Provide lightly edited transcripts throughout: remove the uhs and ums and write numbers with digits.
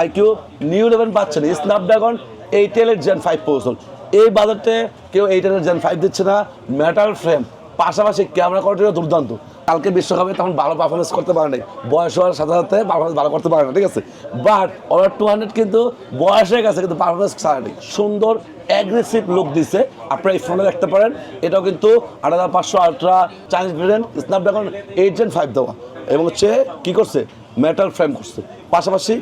IQ new 11 পাচ্ছেন Snapdragon 8 gen 5 processor. এই বাজারতে কেউ 8 জেন 5 দিচ্ছে না। মেটাল ফ্রেম, পাশাপাশি ক্যামেরা কোয়ালিটিও দুর্দান্ত। কালকে বিশ্বকাপে তখন ভালো পারফরমেন্স করতে পারে নাই, বয়স হওয়ার সাথে সাথে পারফরমেন্স ভালো করতে পারে না, ঠিক আছে। বাট ওরা 200 কিন্তু বয়স হয়ে গেছে, কিন্তু পারফরমেন্স ছাড়া নেই। সুন্দর অ্যাগ্রেসিভ লুক দিচ্ছে, আপনারা এই ফোনে দেখতে পারেন। এটাও কিন্তু 8500 ultra Chinese variant, Snapdragon 8 gen 5 দেওয়া, এবং হচ্ছে কী করছে, মেটাল ফ্রেম করছে। পাশাপাশি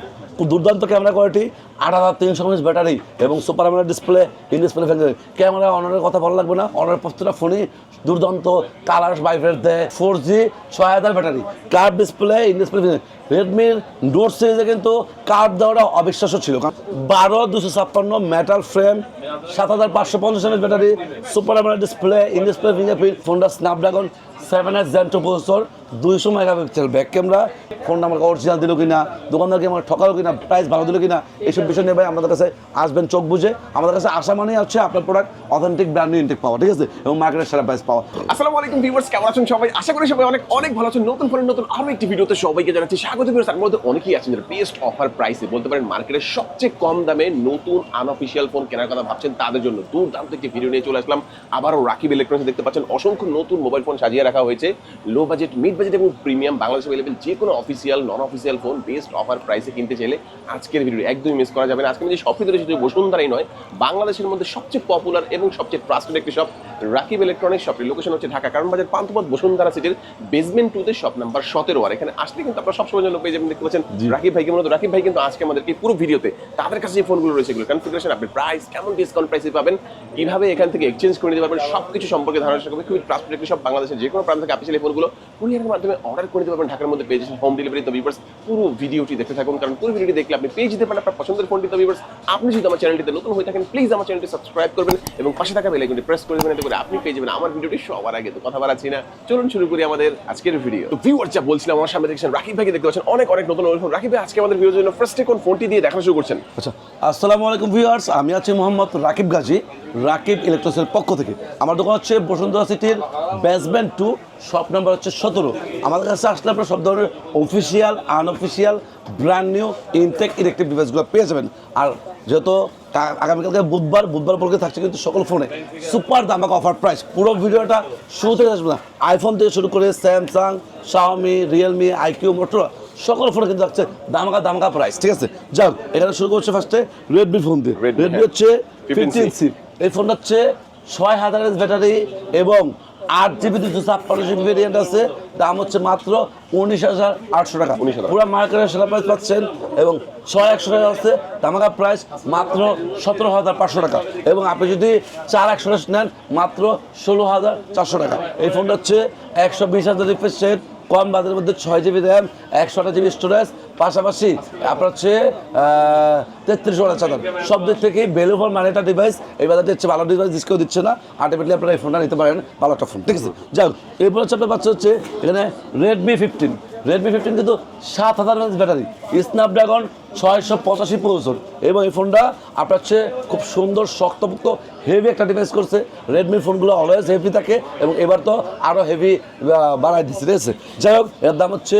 দুর্দান্ত ক্যামেরা কোয়ালিটি, 8300 mAh ব্যাটারি এবং super AMOLED display, in display fingerprint. Camera অনারের কথা ভালো লাগবে না, অনারের প্রত্যেকটা ফোনই দুর্দান্ত কালার ভাইব্রেট দেয়। 4G 6000 battery, curve display, in display fingerprint. রেডমির নোট সিরিজে কিন্তু কার্ভ দেওয়াটা অবিশ্বাস্য ছিল, কারণ 12256 metal frame, 7550 mAh battery, super AMOLED display, in display fingerprint. ফোনটা Snapdragon 7 Gen 2 processor, 200 megapixel back camera. ফোনটা আমাকে অরিজিনাল দিল কিনা, দোকানদারকে আমার ঠকালো কিনা, প্রাইস ভালো দিল কিনা, এইসব বিষয় নিয়ে ভাই আমাদের কাছে আসবেন চোখ বুঝে। আমাদের কাছে আসা মানেই হচ্ছে আপনার product authentic brand new intact পাওয়া, ঠিক আছে, এবং মার্কেটের সেরা প্রাইস পাওয়া। আসসালামু আলাইকুম ভিউয়ার্স, কেমন আছেন সবাই? আশা করি সবাই অনেক অনেক ভালো আছেন। নতুন ফোনের নতুন আরো একটি ভিডিওতে সবাইকে জানাচ্ছি স্বাগত। ভিউয়ার্স, তার মধ্যে অনেকেই আছেন যারা বেস্ট অফার প্রাইসে, বলতে পারেন মার্কেটের সবচেয়ে কম দামে নতুন আনঅফিশিয়াল ফোন কেনার কথা ভাবছেন, তাদের জন্য দুর্দান্ত একটি ভিডিও নিয়ে চলে আসলাম। আবারও রাকিব ইলেকট্রনিক্স দেখতে পাচ্ছেন অসংখ্য নতুন মোবাইল ফোন সাজিয়ে রাখা হয়েছে। লো বাজেট, মিড বাজেট এবং প্রিমিয়াম, বাংলাদেশে অ্যাভেলেবল যে কোনো অফিসিয়াল নন অফিসিয়াল ফোন বেস্ট অফার প্রাইসে কিনতে চাইলে আজকের ভিডিও একদমই মিস করা যাবে না। আজকে যে শপটি ধরে শুধু বসুন্ধরাই নয়, বাংলাদেশের মধ্যে সবচেয়ে পপুলার এবং সবচেয়ে ট্রাস্টেড একটি শপ রাকিব ইলেকট্রনিক্স। শপটির লোকেশন হচ্ছে ঢাকা কারণ বাজার পান্থপথ বসুন্ধরা সিটির বেসমেন্ট 2 তে শপ নাম্বার 17। আর এখানে আসলে কিন্তু আপনারা সবসময় জন্য পেয়ে যাবেন, দেখতে পাচ্ছেন রাকিব ভাইকে। মূলত রাকিব ভাই কিন্তু আজকে আমাদেরকে পুরো ভিডিওতে তাদের কাছে যে ফোনগুলো রয়েছে এগুলো কনফিগারেশন, আপনি প্রাইস কেমন ডিসকাউন্ট প্রাইসে পাবেন, কিভাবে এখান থেকে এক্সচেঞ্জ করে নিতে পারবেন, সবকিছু সম্পর্কে ধারণা রাখবে। খুবই ট্রাস্টেড একটি শপ, বাংলাদেশের যে কোনো প্রান্ত থেকে আপনি চাইলে ফোনগুলো কুরিয়ারের মাধ্যমে অর্ডার করে দিতে পারবেন। ঢাকার মধ্যে পেয়ে যাচ্ছেন হোম ডেলিভারি। তো ভিউয়ার্স, পুরো ভিডিওটি দেখতে থাকুন, কারণ পুরো ভিডিওটি দেখলে আপনি পেয়ে যেতে পারেন আপনার পছন্দের ফোনটি। তো ভিউয়ার্স, আপনি যদি আমার চ্যানেলটিতে নতুন হয়ে থাকেন, প্লিজ আমার চ্যানেলটি সাবস্ক্রাইব করবেন এবং পাশে থাকা বেল আইকনটি প্রেস করে দেবেন, এতে করে আপনি পেয়ে যাবেন আমার ভিডিওটি সবার আগে। তো কথা বাড়াচ্ছি না, চলুন শুরু করি আমাদের আজকের ভিডিও। তো ভিউয়ার্স, যা বলছিলাম, আমার সামনে দেখছেন রাকিব ভাইকে দেখতে পাচ্ছেন অনেক অনেক নতুন ফোন। রাকিব ভাই আজকে আমাদের ভিডিওর জন্য ফার্স্টে কোন ফোনটি দিয়ে দেখানো শুরু করছেন? আচ্ছা, আসসালামু আলাইকুম ভিউয়ার্স, আমি আছি মোহাম্মদ রাকিব গাজী, রাকিব ইলেকট্রনিক্সের পক্ষ থেকে। আমার দোকান হচ্ছে বসুন্ধরা সিটির বেসমেন্ট 2, শপ নাম্বার হচ্ছে 17। আমাদের কাছে আসলে আপনারা সব ধরনের official, unofficial, brand new intact electric ডিভাইসগুলো পেয়ে যাবেন। আর যেহেতু আগামীকালকে বুধবার উপলক্ষে থাকছে কিন্তু সকল ফোনে সুপার দামাকা অফার প্রাইস। পুরো ভিডিওটা শুরু থেকে আসবে না, আইফোন থেকে শুরু করে Samsung, Xiaomi, Realme, iQOO, Motorola সকল ফোনে কিন্তু থাকছে দামাকা প্রাইস, ঠিক আছে। যাক, এখানে শুরু করছে ফার্স্টে রেডমি ফোন দিয়ে। রেডমি হচ্ছে 15C। এই ফোনটা হচ্ছে 6000 mAh ব্যাটারি এবং 8GB 256GB ভেরিয়েন্ট আছে। দাম হচ্ছে মাত্র 19,800 টাকা। পুরো মার্কেটের সেরা প্রাইস পাচ্ছেন এবং 100 টাকা আছে দামাকা প্রাইস মাত্র 17,500 টাকা। এবং আপনি যদি 4 নেন মাত্র 16,400 টাকা। এই ফোনটা হচ্ছে 120,000 রিফ্রেশ রেট, কম বাজারের মধ্যে 6GB র্যাম, 128GB স্টোরেজ, পাশাপাশি আপনার হচ্ছে 33 ওয়াটের চার্জার। সব দিক থেকে ভ্যালু ফর মানি একটা ডিভাইস। এই বাজারে হচ্ছে ভালো ডিভাইস, ডিসকাউন্ট দিচ্ছে না। আলটিমেটলি আপনারা এই ফোনটা নিতে পারেন, ভালো একটা ফোন, ঠিক আছে। যাই হোক, এরপর হচ্ছে আপনার পাচ্ছে হচ্ছে এখানে রেডমি 15। রেডমি 15 কিন্তু 7000 mAh ব্যাটারি, স্ন্যাপড্রাগন 685 প্রসেসর, এবং এই ফোনটা আপনার হচ্ছে খুব সুন্দর শক্তপোক্ত হেভি একটা ডিভাইস করছে। রেডমির ফোনগুলো অলওয়েজ হেভি থাকে এবং এবার তো আরও হেভি বাড়াই দিচ্ছে, ঠিক আছে। যাই হোক, এর দাম হচ্ছে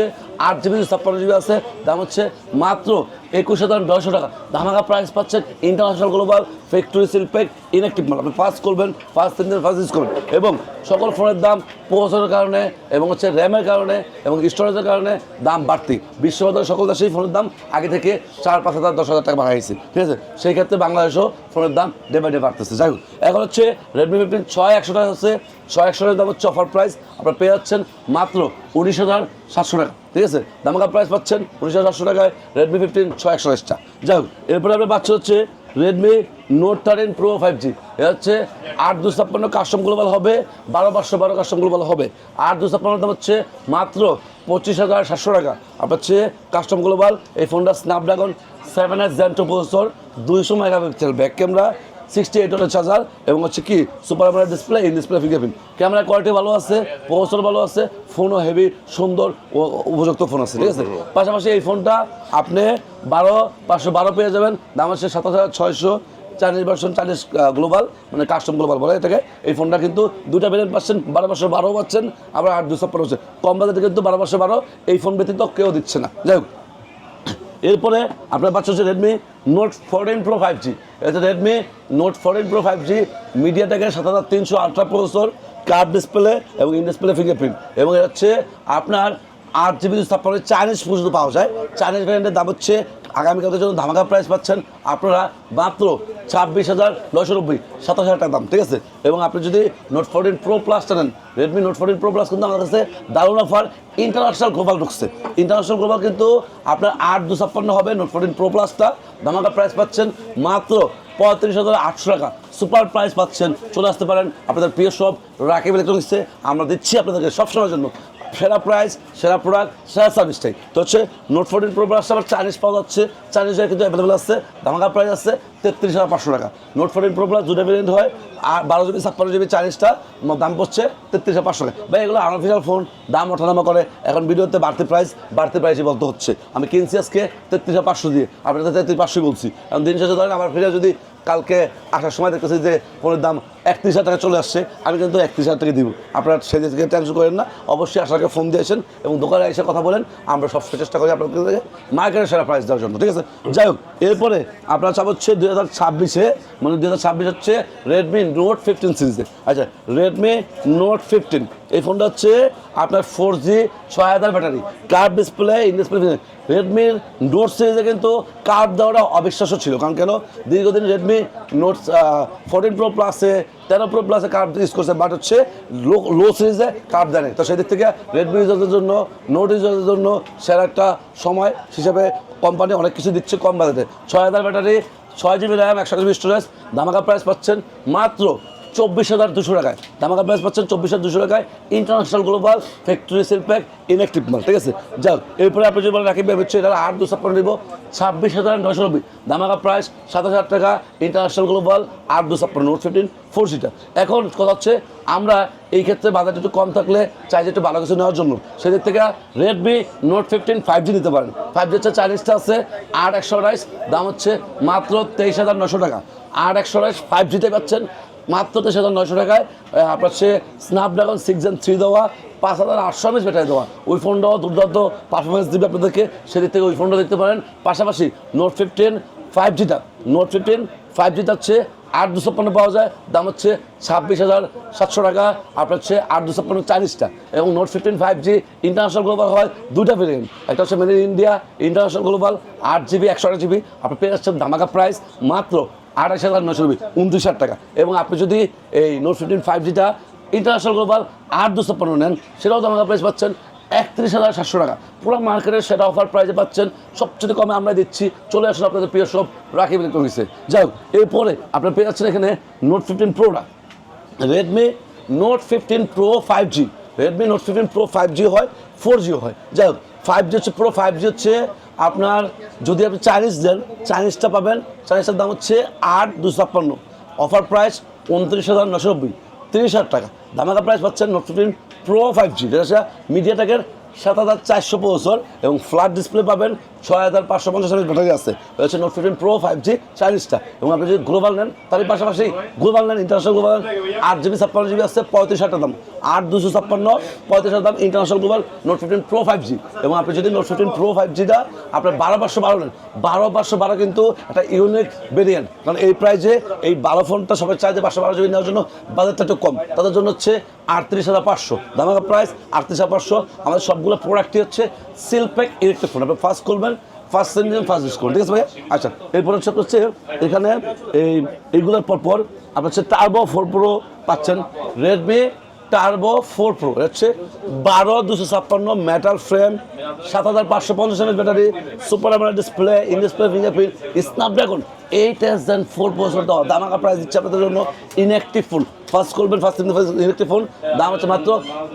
8GB 56GB আছে, দাম হচ্ছে মাত্র 21,900 টাকা। ধামাকা প্রাইস পাচ্ছেন। International global factory seal pack, inactive মাল, আপনি পাস করবেন, 5 দিন ফার্স্ট ইউজ করবেন। এবং সকল ফোনের দাম প্রসেসরের কারণে এবং হচ্ছে র্যামের কারণে এবং স্টোরেজের কারণে দাম বাড়তি। বিশ্ববাজারে সকল দেশেই ফোনের দাম আগে থেকে 4-5,000 10,000 টাকা বাড়াইছে, ঠিক আছে। সেই ক্ষেত্রে বাংলাদেশেও ফোনের দাম ডে বাই ডে বাড়তেছে। যাই হোক, এখন হচ্ছে রেডমি 15 6100 টাকা হচ্ছে। 6100 দাম হচ্ছে অফার প্রাইস, আপনারা পেয়ে যাচ্ছেন মাত্র 19,700 টাকা, ঠিক আছে। দামাকা প্রাইস পাচ্ছেন 19,700 টাকায় রেডমি 15 6100টা। যাই হোক, এরপরে আপনার পাচ্ছে হচ্ছে রেডমি নোট 13 প্রো 5G। এ হচ্ছে 8256 কাস্টম গ্লোবাল হবে, 12512 কাস্টম গ্লোবাল হবে। 8256 দাম হচ্ছে মাত্র 25,700 টাকা। আপনার হচ্ছে কাস্টম গ্লোবাল। এই ফোনটা Snapdragon 7 Gen 2 processor, 200 megapixel back camera, 68 ওয়াটের চার্জার এবং হচ্ছে কি super AMOLED display, in display fingerprint. Camera quality ভালো আছে, প্রসেসর ভালো আছে, ফোনও হেভি সুন্দর ও উপযুক্ত ফোন আছে, ঠিক আছে। পাশাপাশি এই ফোনটা আপনি 512 পেয়ে যাবেন, দাম হচ্ছে 7,600। চাইনিজ ভার্সন, চাইনিজ গ্লোবাল, মানে কাস্টম গ্লোবাল বলে এটাকে। এই ফোনটা কিন্তু দুটা ভেরিয়েন্ট পাচ্ছেন, 12/12 পাচ্ছেন, আবার 8/256 পাচ্ছেন। কম বাজেটে কিন্তু 12/12 এই ফোন ব্যতীত কেউ দিচ্ছে না। যাই হোক, এরপরে আপনার পাচ্ছে হচ্ছে রেডমি নোট 14 প্রো 5G। এটা Redmi note 14 pro 5G মিডিয়াটেকের 7300 ultra processor, curve display এবং ইন ডিসপ্লে ফিঙ্গারপ্রিন্ট, এবং এটা হচ্ছে আপনার 8GB 256 চাইনিজ পর্যন্ত পাওয়া যায়। চাইনিজ ভ্যারিয়েন্টের দাম হচ্ছে আগামীকালের জন্য ধামাকা প্রাইস পাচ্ছেন আপনারা মাত্র 26,990, 27,000 টাকা দাম, ঠিক আছে। এবং আপনি যদি নোট 14 প্রো প্লাসটা নেন, রেডমি নোট 14 প্রো প্লাস কিন্তু আমাদের কাছে দারুণ অফার ইন্টারন্যাশনাল গ্লোবাল ঢুকছে। ইন্টারন্যাশনাল গ্লোবাল কিন্তু আপনার 8,256 হবে নোট 14 প্রো প্লাসটা, ধামাকা প্রাইস পাচ্ছেন মাত্র 35,800 টাকা। সুপার প্রাইস পাচ্ছেন, চলে আসতে পারেন আপনাদের প্রিয় শপ রাকিব ইলেকট্রনিক্সে। আমরা দিচ্ছি আপনাদেরকে সবসময়ের জন্য সেরা প্রাইস, সেরা প্রোডাক্ট, সেরা সার্ভিসটাই। তো হচ্ছে নোট 14 প্রো প্লাসটা আবার চাইনিজ পাওয়া যাচ্ছে, চাইনিজের কিন্তু অ্যাভেলেবেল আছে, ধামাকা প্রাইস আছে 33,500 টাকা। নোট 14 প্রো প্লাস দুটো ভেরিয়েন্ট হয়, আর 12GB 56GB চাইনিজটা দাম পড়ছে 33,500 টাকা। ভাই এগুলো আনঅফিসিয়াল ফোন, দাম ওঠানামা করে, এখন ভিডিওতে বাড়তি প্রাইসই বলতে হচ্ছে। আমি কিনছি আজকে 33,500 দিয়ে, আপনাদের 33,500 বলছি। এখন দিন শেষে ধরেন আমার ফিরে যদি কালকে আসার সময় দেখতেছি যে ফোনের দাম 31,000 টাকা চলে আসছে, আমি কিন্তু 31,000 টাকা দিব। আপনারা সেদিন থেকে টেনশন করেন না, অবশ্যই আসাকে ফোন দিয়েছেন এবং দোকানে এসে কথা বলেন, আমরা সবসময় চেষ্টা করি আপনাদের মার্কেটের সেরা প্রাইস দেওয়ার জন্য, ঠিক আছে। যাই হোক, এরপরে আপনারা চাপ হচ্ছে 2026-এ, মানে 2026 হচ্ছে রেডমি নোট 15 সিরিজে। আচ্ছা, রেডমি নোট 15 এই ফোনটা হচ্ছে আপনার 4G 6000 battery, curve display, in display. রেডমির নোট সিরিজে কিন্তু কার্ভ দেওয়াটা অবিশ্বাস্য ছিল, কারণ কেন দীর্ঘদিন রেডমি নোট 14 প্রো প্লাসে 13 প্রো প্লাসে কার্ভ ইউজ করছে, বাট হচ্ছে লো সিরিজে কার্ভ দেয়। তো সেদিক থেকে রেডমি ইউজারদের জন্য, নোট ইউজারদের জন্য সেরা একটা সময় হিসেবে কোম্পানি অনেক কিছু দিচ্ছে কম বাজেটে। 6000 battery, 6GB RAM, 128GB storage, ধামাকা প্রাইস পাচ্ছেন মাত্র 24,200 টাকায়। ধামাকা প্রাইস পাচ্ছেন 24,200 টাকায়। International global factory sell pack inactive মাল, ঠিক আছে। যাক, এরপরে আপনি যদি বলেন রাকিব ভাই হচ্ছে এটা 8,256 দিব, 26,990, ধামাকা প্রাইস 7,000 টাকা। International global 8,256 note 15 4Gটা। এখন কথা হচ্ছে আমরা এই ক্ষেত্রে বাজারটা একটু কম থাকলে চাই যে একটু ভালো কিছু নেওয়ার জন্য, সেদিক থেকে রেডমি নোট 15 5G নিতে পারেন। 5G হচ্ছে চাইনিজটা আছে 8,128, দাম হচ্ছে মাত্র 23,900 টাকা। 8,128 5Gতে পাচ্ছেন মাত্র 23,900 টাকায়। আপনার সে স্ন্যাপড্রাগন 6 Gen 3 দেওয়া, 5,800 mAh ব্যাটারি দেওয়া, ওই ফোনটাও দুর্দান্ত পারফরমেন্স দিবে আপনাদেরকে, সেদিক থেকে ওই ফোনটা দেখতে পারেন। পাশাপাশি নোট 15 5Gটা, নোট 15 5Gটা হচ্ছে 8,256 পাওয়া যায়, দাম হচ্ছে 26,700 টাকা। আপনার হচ্ছে 8,256 চাইনিজটা, এবং নোট 15 5G ইন্টারন্যাশনাল গ্লোবাল হয় দুইটা ভেরিয়েন্ট, একটা হচ্ছে made in India international global 8GB 128GB। আপনি পেয়ে যাচ্ছেন ধামাকা প্রাইস মাত্র 28,990, 29,000 টাকা। এবং আপনি যদি এই নোট 15 5Gটা ইন্টারন্যাশনাল গ্লোবাল 8,256 নেন, সেটাও ধামাকা প্রাইস পাচ্ছেন 31,700 টাকা। পুরো মার্কেটের সেটা অফার প্রাইসে পাচ্ছেন, সবচেয়ে কমে আমরা দিচ্ছি। চলে আসুন আপনাদের প্রিয় সব রাকিব ইলেকট্রনিক্সে। যাই হোক, এরপরে আপনারা পেয়ে যাচ্ছেন এখানে নোট 15 প্রোটা, রেডমি নোট 15 প্রো 5G। রেডমি নোট 15 প্রো 5G হয়, 4G হয়। যাই হোক, 5G হচ্ছে প্রো 5G হচ্ছে আপনার যদি আপনি চাইনিজ দেন, চাইনিজটা পাবেন, চাইনিজটার দাম হচ্ছে 8,256, অফার প্রাইস 29,990, 30,000 টাকা। ধামাকা প্রাইস পাচ্ছেন নোট 15 প্রো 5G, যেটা হচ্ছে মিডিয়াটেকের 7,400 প্রসেসর এবং ফ্ল্যাট ডিসপ্লে পাবেন, 6,550 mAh ব্যাটারি আছে। হচ্ছে নোট 15 প্রো 5G চাইনিজটা। এবং আপনি যদি গ্লোবাল নেন, তার পাশাপাশি গ্লোবাল নেন, ইন্টারন্যাশনাল গ্লোবাল 8GB 56GB আছে, 35,000 টাকা দাম, 8,256 35,000 দাম international global note 15 pro 5G। এবং আপনি যদি নোট 15 প্রো 5Gটা আপনার 12,512 নেন, 12,512 কিন্তু একটা ইউনিক ভেরিয়েন্ট, কারণ এই প্রাইজে এই 12 ফোনটা সবাই চাই যে 512GB নেওয়ার জন্য বাজেটটা একটু কম, তাদের জন্য হচ্ছে 38,500, ধামাকা প্রাইস 38,500। আমাদের সবগুলো প্রোডাক্টই হচ্ছে সিল প্যাক ইলেকট্রিক ফোন। আপনি ফার্স্ট করবেন, ফার্স্ট সেন্ডিং ফার্স্ট ডিসকাউন্ট, ঠিক আছে ভাই। আচ্ছা, এরপর হচ্ছে এখানে এইগুলোর পর আপনার হচ্ছে টার্বো 4 প্রো পাচ্ছেন, রেডমি টার্বো 4 প্রো হচ্ছে 12,256 metal frame, 7,550 mAh battery, super AMOLED display, in display fingerprint, Snapdragon 8S4 processor দেওয়া, ধামাকা প্রাইস দিচ্ছে আপনাদের জন্য ইনঅ্যাক্টিভ ফোন। ফার্স্ট করবেন, ফার্স্ট ইনঅ্যাক্টিভ ফোন, দাম হচ্ছে মাত্র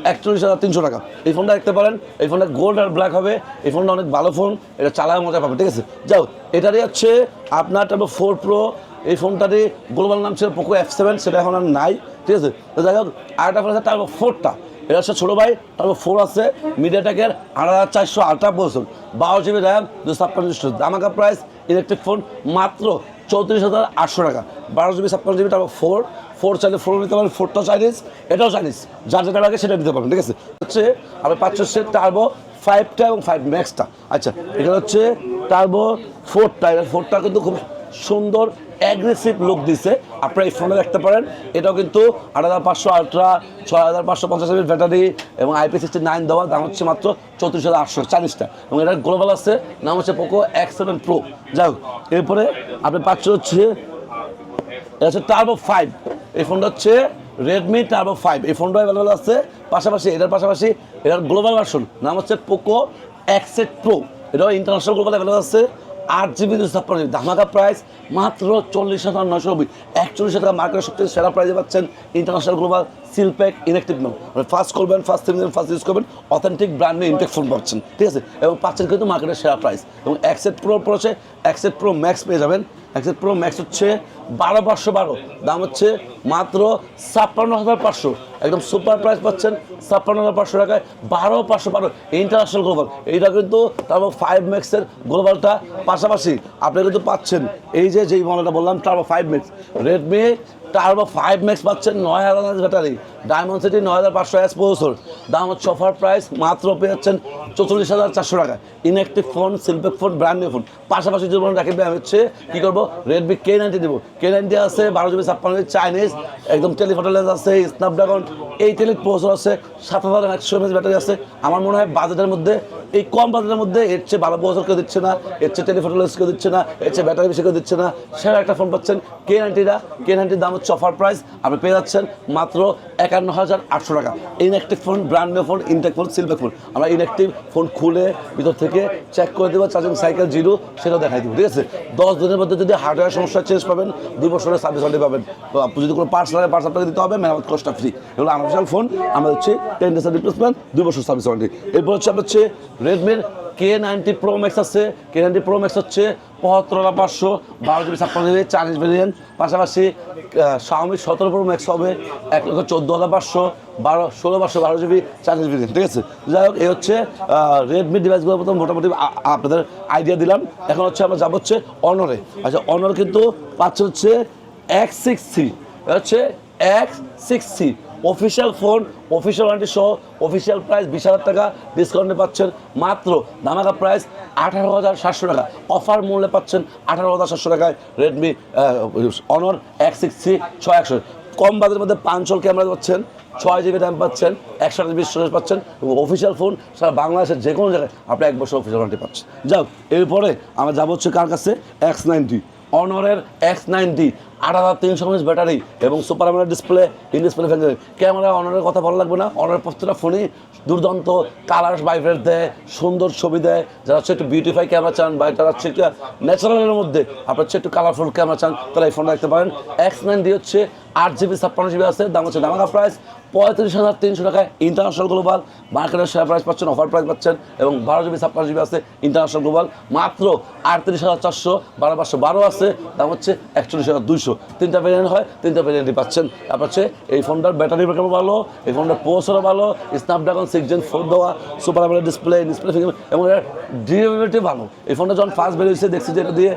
41,300 টাকা। এই ফোনটা দেখতে পারেন, এই ফোনটা গোল্ড আর ব্ল্যাক হবে, এই ফোনটা অনেক ভালো ফোন, এটা চালায় মজা পাবেন, ঠিক আছে। যাও, এটারই হচ্ছে আপনার টার্বো 4 প্রো, এই ফোনটারই গ্লোবাল নাম ছিল পোকো F7, সেটা এখন আর নাই, ঠিক আছে। তো যাই হোক, আরেকটা ফোন আছে টার্বো 4টা, এটা হচ্ছে ছোটো ভাই, টার্বো 4 আছে, মিডিয়াটেকের 8,400 আলট্রা প্রসেসর, 12GB র্যাম, 256 ধামাকা প্রাইস ইলেকট্রিক ফোন মাত্র 34,800 টাকা। 12GB 56GB টার্বো 4 চাইলে 4 নিতে পারেন, 4টা চাইনিজ, এটাও চাইনিজ, যার যেটা লাগে সেটা নিতে পারবেন, ঠিক আছে। হচ্ছে আপনি 500 টার্বো 5টা এবং 5 ম্যাক্সটা। আচ্ছা, এটা হচ্ছে টার্বো 4টা, এটা 4টা কিন্তু খুব সুন্দর অ্যাগ্রেসিভ লুক দিছে। আপনারা এই ফোনে দেখতে পারেন, এটাও কিন্তু 8500 আলট্রা, 6550 এমএএইচ ব্যাটারি এবং IP69 দেওয়া, দাম হচ্ছে মাত্র 34,840 এবং এটার গ্লোবাল আছে, নাম হচ্ছে পোকো X7 Pro। যাই হোক, এরপরে আপনি পাচ্ছেন হচ্ছে এটা হচ্ছে টার্বো 5। এই ফোনটা হচ্ছে রেডমি টার্বো 5। এই ফোনটা অ্যাভেলেবল আছে। পাশাপাশি এটার গ্লোবাল ভার্সন নাম হচ্ছে পোকো X8 Pro। এটাও ইন্টারন্যাশনাল গ্লোবাল অ্যাভেলেবল আছে। 8GB 256GB, ধামাকা প্রাইস মাত্র 40,990। 41 টাকা মার্কেটের সবচেয়ে সেরা প্রাইসে পাচ্ছেন international global sealpack inactive no. First করবেন, ফার্স্ট ইউজ করবেন, অথেন্টিক ব্র্যান্ডের ইনটেক ফোন পাচ্ছেন, ঠিক আছে, এবং পাচ্ছেন কিন্তু মার্কেটের সেরা প্রাইস। এবং X8 Pro পড়েছে, X8 Pro Max পেয়ে যাবেন। X8 Pro Max হচ্ছে 12512, দাম হচ্ছে মাত্র 56,500। একদম সুপার প্রাইস পাচ্ছেন 56,500 টাকায়, 12512 ইন্টারন্যাশনাল গ্লোবাল। এইটা কিন্তু টার্বো 5 ম্যাক্সের গ্লোবালটা। পাশাপাশি আপনি কিন্তু পাচ্ছেন এই যেই মডেলটা বললাম turbo 5 max, Redmi turbo 5 max পাচ্ছেন 9000 ব্যাটারি, ডায়মন্ড সিটি 9500 প্রসেসর, দাম হচ্ছে অফার প্রাইস মাত্র পেয়ে যাচ্ছেন 44,400 টাকা। Inactive phone, sealpack phone, brand new phone. পাশাপাশি যদি বলেন রাখি আমি হচ্ছে কী করবো, রেডমি K90 দেবো। K90 আছে 12GB 56GB চাইনিজ, একদম টেলিফটো লেন্স আছে, স্ন্যাপড্রাগন 8 প্রসেসর আছে, 7100 mAh ব্যাটারি আছে। আমার মনে হয় বাজেটের মধ্যে, এই কম বাজেটের মধ্যে এর চেয়ে ভালো প্রসেসর কেউ দিচ্ছে না, এর চেয়ে টেলিফটো লেন্স কেউ দিচ্ছে না, এর চেয়ে ব্যাটারি বেশি কেউ দিচ্ছে না। সেরা একটা ফোন পাচ্ছেন K90 দাম হচ্ছে অফার প্রাইস আপনি পেয়ে যাচ্ছেন মাত্র 51,800 টাকা। Inactive phone, brand new phone, intact phone, sealpack phone. আমরা ইনঅ্যাক্টিভ ফোন খুলে ভিতর থেকে চেক করে দেবো, চার্জিং সাইকেল জিরো, সেটাও দেখাই দেবো, ঠিক আছে। 10 দিনের মধ্যে যদি হার্ডওয়্যার সমস্যা চেঞ্জ পাবেন, 2 বছরের সার্ভিস ওয়ারেন্টি পাবেন। যদি কোনো পার্টস লাগে পার্টস আপনাকে দিতে হবে, মেরামত কস্টটা ফ্রি। এগুলো আনঅফিশিয়াল ফোন, আমরা হচ্ছে 10 ডেজ রিপ্লেসমেন্ট, 2 বছর সার্ভিস ওয়ারেন্টি। এরপর হচ্ছে আপনার হচ্ছে রেডমির K90 Pro Max আছে। K90 Pro Max হচ্ছে 75,500, 12GB 56GB চাইনিজ ভেরিয়েন্ট। পাশাপাশি Xiaomi 17 Pro Max হবে 1,14,500, 16/12GB চাইনিজ ভেরিয়েন্ট, ঠিক আছে। যাই হোক, এই হচ্ছে রেডমি ডিভাইসগুলোর মতো মোটামুটি আপনাদের আইডিয়া দিলাম। এখন হচ্ছে আমরা যাবো হচ্ছে অনরে। আচ্ছা, অনর কিন্তু পাচ্ছে হচ্ছে X6C, হচ্ছে X6C official phone, official warranty সহ, অফিসিয়াল প্রাইস 20,000 টাকা, ডিসকাউন্টে পাচ্ছেন মাত্র ধামাকা প্রাইস 18,700 টাকা। অফার মূল্যে পাচ্ছেন 18,700 টাকায় রেডমি অনর X6C 6100। কম বাজেটের মধ্যে 5 ক্যামেরা পাচ্ছেন, 6GB র্যাম পাচ্ছেন, 128GB স্টোরেজ পাচ্ছেন এবং অফিসিয়াল ফোন সারা বাংলাদেশের যে কোনো জায়গায় আপনি 1 বছর অফিসিয়াল ওয়ারেন্টি পাচ্ছেন। যাও, এরপরে আমরা যাবো হচ্ছে কার কাছে, X90। অনরের X90 8300 mAh ব্যাটারি এবং super AMOLED display, in display finger camera. অনরের কথা ভালো লাগবে না, অনরের প্রত্যেকটা ফোনই দুর্দান্ত কালার ভাইব্রেট দেয়, সুন্দর ছবি দেয়। যারা হচ্ছে একটু বিউটিফাই ক্যামেরা চান বা যারা হচ্ছে একটু ন্যাচারালের মধ্যে আপনার হচ্ছে একটু কালারফুল ক্যামেরা চান, তারা এই ফোনটা দেখতে পারেন। X90 হচ্ছে 8GB 56GB আছে, দাম হচ্ছে ধামাকা প্রাইস 35,300 টাকায়। ইন্টারন্যাশনাল গ্লোবাল, মার্কেটের সেরা প্রাইস পাচ্ছেন, অফার প্রাইস পাচ্ছেন এবং 12GB 56GB আছে ইন্টারন্যাশনাল গ্লোবাল মাত্র 38,400, 12,512 আছে, দাম হচ্ছে 41,200। 3টা ভেরিয়েন্ট হয়, 3টা ভেরিয়েন্টই পাচ্ছেন। আপনার হচ্ছে এই ফোনটার ব্যাটারি ব্যাকআপ ভালো, এই ফোনটার প্রসেসরও ভালো, স্ন্যাপড্রাগন 6 Gen 4 দেওয়া, সুপার অ্যামোলেড ডিসপ্লে, ফিঙ্গার এবং এর ডিউরেবিলিটি ভালো। এই ফোনটা যখন ফার্স্ট বেরিয়েছে দেখছি যে এটা দিয়ে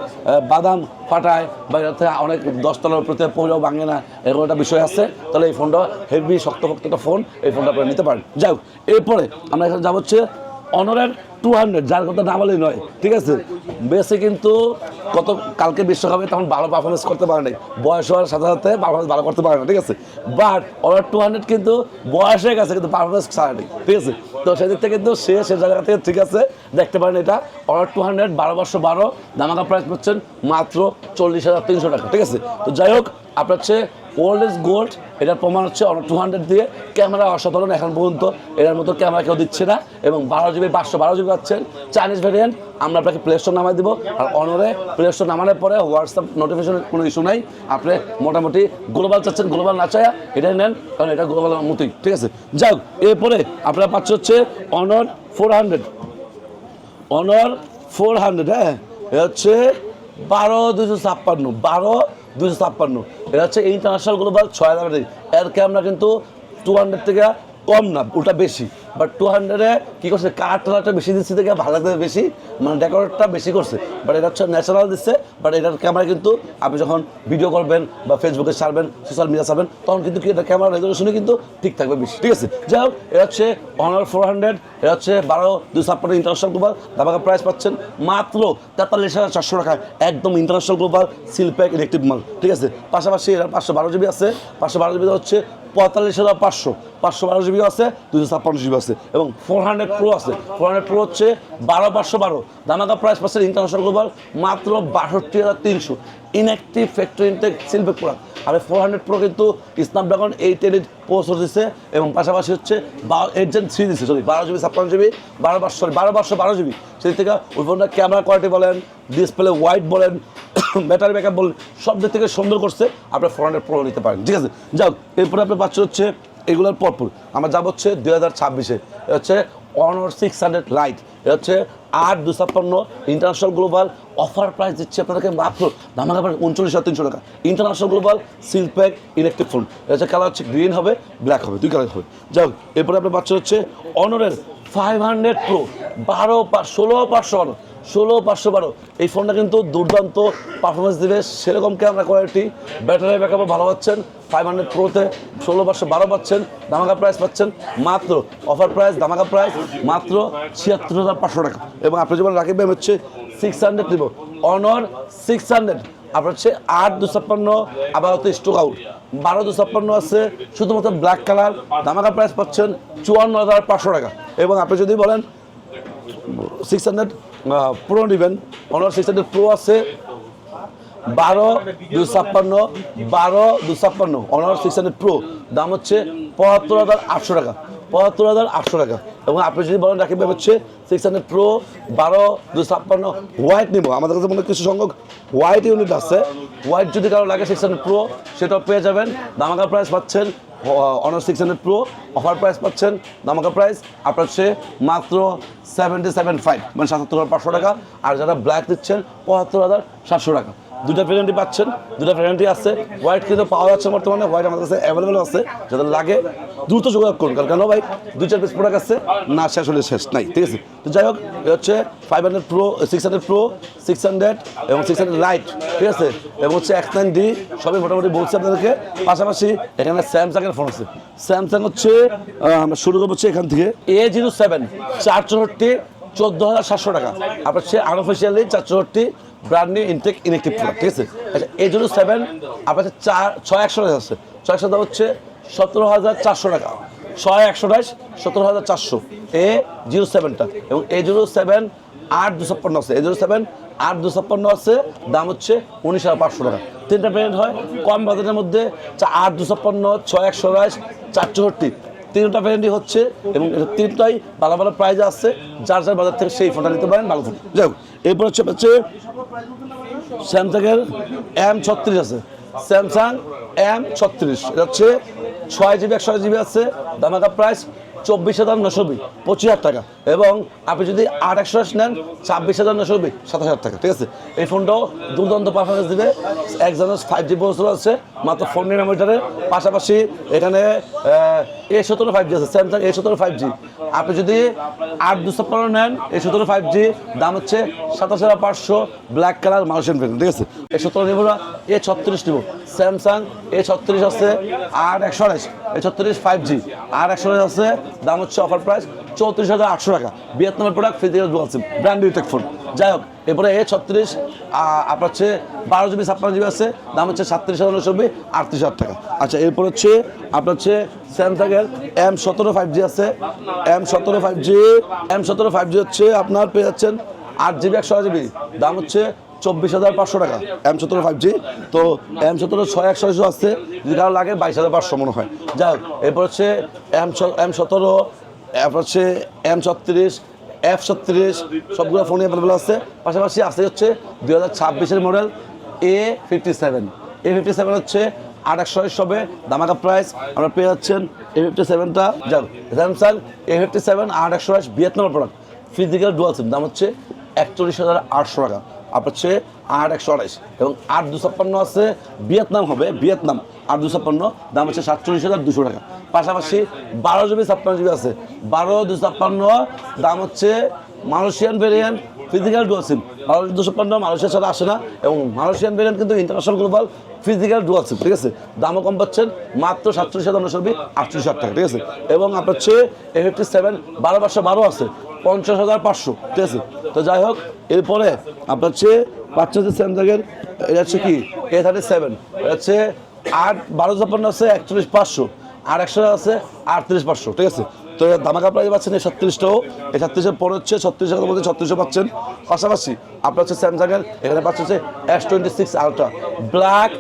বাদাম ফাটায় বা এটা থেকে অনেক 10 তলার উপরে পড়েও ভাঙে না, এরকম একটা বিষয় আছে। তাহলে এই ফোনটা হেভি শক্তপোক্ত একটা ফোন, এই ফোনটা আপনারা নিতে পারেন। যাই হোক, এরপরে আমরা এখানে যাবো হচ্ছে অনরের 200, যার কথা না বলেই নয়, ঠিক আছে। বেশি কিন্তু কালকে বিশ্বকাপে তখন ভালো পারফরমেন্স করতে পারে নাই, বয়স হওয়ার সাথে সাথে পারফরমেন্স ভালো করতে পারে না, ঠিক আছে। বাট অনর 200 কিন্তু বয়স হয়ে গেছে কিন্তু পারফরমেন্স ছাড়া নেই, ঠিক আছে। তো সেদিক থেকে কিন্তু সে জায়গা থেকে ঠিক আছে, দেখতে পারেন। এটা অনর 200 12/12 ধামাকা প্রাইস পাচ্ছেন মাত্র 40,300 টাকা, ঠিক আছে। তো যাই হোক, আপনার হচ্ছে ওল্ড ইজ গোল্ড, এটার প্রমাণ হচ্ছে অনর 200 দিয়ে ক্যামেরা অসাধারণ। এখন পর্যন্ত এটার মতো ক্যামেরা কেউ দিচ্ছে না এবং 12GB 512GB পাচ্ছেন চাইনিজ ভ্যারিয়েন্ট। আমরা আপনাকে প্লে স্টোর নামাই দিব, আর অনরে প্লে স্টোর নামানোর পরে হোয়াটসঅ্যাপ নোটিফিকেশনের কোনো ইস্যু নাই। আপনি মোটামুটি গ্লোবাল চাচ্ছেন, গ্লোবাল না চায় এটাই নেন, কারণ এটা গ্লোবাল মতোই, ঠিক আছে। যাই হোক, এরপরে আপনারা পাচ্ছেন হচ্ছে অনর 400। অনর 400, হ্যাঁ, এটা হচ্ছে 12,256, এটা হচ্ছে ইন্টারন্যাশনাল গ্লোবাল 6000 ব্যাটারি। এর ক্যামেরা কিন্তু 200 থেকে কম না, ওটা বেশি। বাট 200-এ কী করছে, কালারটা বেশি দিচ্ছে থেকে ভালো লাগবে বেশি, মানে ডেকোরেটটা বেশি করছে। বাট এটা হচ্ছে ন্যাচারাল দিচ্ছে। বাট এটার ক্যামেরা কিন্তু আপনি যখন ভিডিও করবেন বা ফেসবুকে ছাড়বেন, সোশ্যাল মিডিয়া ছাড়বেন, তখন কিন্তু কি এটা ক্যামেরা রেজলিউশনে কিন্তু ঠিক থাকবে বেশি, ঠিক আছে। যাই হোক, এটা হচ্ছে Honor 400, এটা হচ্ছে 12-256 ইন্টারন্যাশনাল গ্লোবাল। ধামাকা প্রাইস পাচ্ছেন মাত্র 43,400 টাকায়, একদম ইন্টারন্যাশনাল গ্লোবাল সিলপ্যাক ইলেকট্রিক মাল, ঠিক আছে। পাশাপাশি এটা 512 জিবি আছে, 512 জিবি হচ্ছে 45,500, 512 জিবি আছে, 256 জিবি আছে, এবং 400 প্রো আছে। 400 প্রো হচ্ছে 12,512। ধামাকা প্রাইস পাচ্ছেন ইন্টারন্যাশনাল গ্লোবাল মাত্র 62,300। Inactive factory intact seal pack product. আর 400 প্রো কিন্তু স্ন্যাপড্রাগন 8 এলিট প্রসেসর দিচ্ছে, এবং পাশাপাশি হচ্ছে 8 Gen 3 দিচ্ছে, সরি 12 জিবি 56 জিবি 12 জিবি। সেই থেকে ওই ফোনটা ক্যামেরা কোয়ালিটি বলেন, ডিসপ্লে হোয়াইট বলেন, ব্যাটারি ব্যাকআপ বলেন, সব দিক থেকে সুন্দর করছে। আপনার 400 প্রো নিতে পারেন, ঠিক আছে। যাক, এরপরে আপনার পাচ্ছেন হচ্ছে এগুলোর পরপর আমরা যাব হচ্ছে 2026-এ হচ্ছে Honor 600 লাইট। এটা হচ্ছে 8-256 ইন্টারন্যাশনাল গ্লোবাল। অফার প্রাইস দিচ্ছে আপনাদেরকে মাত্র ধামাকা প্রাইস 39,300 টাকা। International global seal pack electric phone. এটা হচ্ছে কালার হচ্ছে গ্রিন হবে, ব্ল্যাক হবে, 2 কালার হবে। যাই হোক, এরপরে আপনার পাচ্ছেন হচ্ছে Honor-এর 500 প্রো 16,512। এই ফোনটা কিন্তু দুর্দান্ত পারফরমেন্স দেবে, সেরকম ক্যামেরা কোয়ালিটি, ব্যাটারি ব্যাকআপও ভালো পাচ্ছেন। 500 প্রোতে 16,512 পাচ্ছেন। ধামাকা প্রাইস পাচ্ছেন মাত্র, অফার প্রাইস ধামাকা প্রাইস মাত্র 76,500 টাকা। এবং আপনি যেমন রাকিব ভাই হচ্ছে 600 নিব, Honor 600 আপনার হচ্ছে 8-256 আবার হচ্ছে স্টক আউট, 12-256 আছে শুধুমাত্র ব্ল্যাক কালার। ধামাকা প্রাইস পাচ্ছেন 54,500 টাকা। এবং আপনি যদি বলেন 600 প্রো নেবেন, Honor 600 প্রো আছে 12-256 Honor 600 প্রো, দাম হচ্ছে 75,800 টাকা, 75,800 টাকা। এবং আপনি যদি বলেন রাকিব ভাই হচ্ছে 600 প্রো 12-256 হোয়াইট নিব, আমাদের কাছে মনে কিছু সংখ্যক হোয়াইট ইউনিট আছে। হোয়াইট যদি কারো লাগে 600 প্রো সেটাও পেয়ে যাবেন। ধামাকা প্রাইস পাচ্ছেন Honor 600 প্রো, অফার প্রাইস পাচ্ছেন ধামাকা প্রাইস আপনার হচ্ছে মাত্র 77,500, মানে 77,500 টাকা। আর যারা ব্ল্যাক দিচ্ছেন 75,700 টাকা। দুটা ভ্যারিয়েন্টই পাচ্ছেন, দুটা ভ্যারিয়েন্টই আছে। হোয়াইট কিন্তু পাওয়া যাচ্ছে বর্তমানে, হোয়াইট আমাদের কাছে অ্যাভেলেবেল আছে। যাদের লাগে দ্রুত যোগাযোগ করুন, কারণ কেন ভাই 2-4 পিস প্রোডাক্ট আছে, না শেষ হলে শেষ নাই, ঠিক আছে। তো যাই হোক, এটা হচ্ছে 500 প্রো 600 প্রো 600 এবং 600 লাইট, ঠিক আছে। এবং হচ্ছে X9D সবই মোটামুটি বলছি আপনাদেরকে। পাশাপাশি এখানে স্যামসাংয়ের ফোন আছে। স্যামসাং হচ্ছে আমরা শুরু করবো হচ্ছে এখান থেকে A07 464 14,700 টাকা। আপনার হচ্ছে unofficially 464 brand new intact electric product, ঠিক আছে। আচ্ছা, A07 আপনার 6128 আছে, 6128 দাম হচ্ছে 17,400 টাকা, 6128 17,400 A07টা। এবং A07 8-256 আছে, A07 8-256 আছে, দাম হচ্ছে 19,500 টাকা। 3টা ভ্যারিয়েন্ট হয় কম বাজেটের মধ্যে, 8-256 6128 464, 3টা ভ্যারিয়েন্টই হচ্ছে। এবং এটা 3টাই ভালো ভালো প্রাইস আছে, যার যার বাজার থেকে সেই ফোনটা নিতে পারেন, ভালো ফোন। যাই হোক, এরপর হচ্ছে স্যামসাংয়ের M36 আছে, স্যামসাং M36 এটা হচ্ছে 6 জিবি 128 জিবি আছে। ধামাকা প্রাইস 24,920, 25,000 টাকা। এবং আপনি যদি 8/128 নেন 26,920, 27,000 টাকা, ঠিক আছে। এই ফোনটাও দুর্দান্ত পারফরমেন্স দেবে। Exynos 5G প্রসেসর আছে মাত্র 4 nanometer-এর। পাশাপাশি এখানে A17 5G আছে, স্যামসাং A17 5G। আপনি যদি 8-256 নেন A17 5G, দাম হচ্ছে 27,500, ব্ল্যাক কালার মাউসেন ভেরিয়েন্ট, ঠিক আছে। A17 নেব না, A36 নেব। স্যামসাং A36 আছে 8/128, A36 5G 8/128 আছে, দাম হচ্ছে অফার প্রাইস 34,800 টাকা। ভিয়েতনামের product, physical dual SIM, brand new take phone. যাই হোক, এরপরে A36 আপনার হচ্ছে 12 জিবি 56 জিবি আছে, দাম হচ্ছে 37,990, 38,000 টাকা। আচ্ছা, এরপর হচ্ছে আপনার হচ্ছে স্যামসাংয়ের M17 5G আছে, M17 5G হচ্ছে আপনার পেয়ে যাচ্ছেন 8 জিবি 128 জিবি, দাম হচ্ছে 24,500 টাকা। M17 5G। তো M17 6/128 আছে, যদি কারো লাগে 22,500 মনে হয়। যাই হোক, এরপর হচ্ছে M17, এরপর হচ্ছে M36 F36, সবগুলো ফোনই অ্যাভেলেবেল আছে। পাশাপাশি আছে হচ্ছে 2026-এর মডেল A57 হচ্ছে 8/128 হবে, ধামাকা প্রাইস আমরা পেয়ে যাচ্ছেন A57টা। যাক, স্যামসাং A57 8/128 ভিয়েতনামের প্রোডাক্ট, ফিজিক্যাল ডুয়াল সিম, দাম হচ্ছে 41,800 টাকা। আপনার হচ্ছে 8/128 এবং 8/256 আছে ভিয়েতনাম হবে, ভিয়েতনাম 8/256 দাম হচ্ছে 47,200 টাকা। পাশাপাশি 12GB 56GB আছে, 12/256 দাম হচ্ছে মালয়েশিয়ান ভেরিয়েন্ট ফিজিক্যাল ডুয়াল সিম। 12/256 মালয়েশিয়া ছাড়া আসে না এবং মালয়েশিয়ান ভেরিয়েন্ট কিন্তু ইন্টারন্যাশনাল গ্লোবাল ফিজিক্যাল ডুয়াল সিম, ঠিক আছে। দামও কম পাচ্ছেন, মাত্র 47,990 48,000 টাকা, ঠিক আছে। এবং আপনার হচ্ছে A57 12/12 আছে 50,500, ঠিক আছে। তো যাই হোক, এরপরে আপনার হচ্ছে পাচ্ছে হচ্ছে স্যামসাংয়ের, এটা হচ্ছে কি A37, এটা হচ্ছে 8/12/56 আছে 41,500, আর 100 আছে 38,500, ঠিক আছে। তো এর ধামাকা প্রাইস পাচ্ছেন এই 37টাও, এই 37-এর পরে হচ্ছে 36 টাকার মধ্যে 3600 পাচ্ছেন। পাশাপাশি আপনার হচ্ছে স্যামসাংয়ের এখানে পাচ্ছেন হচ্ছে S26 ultra black,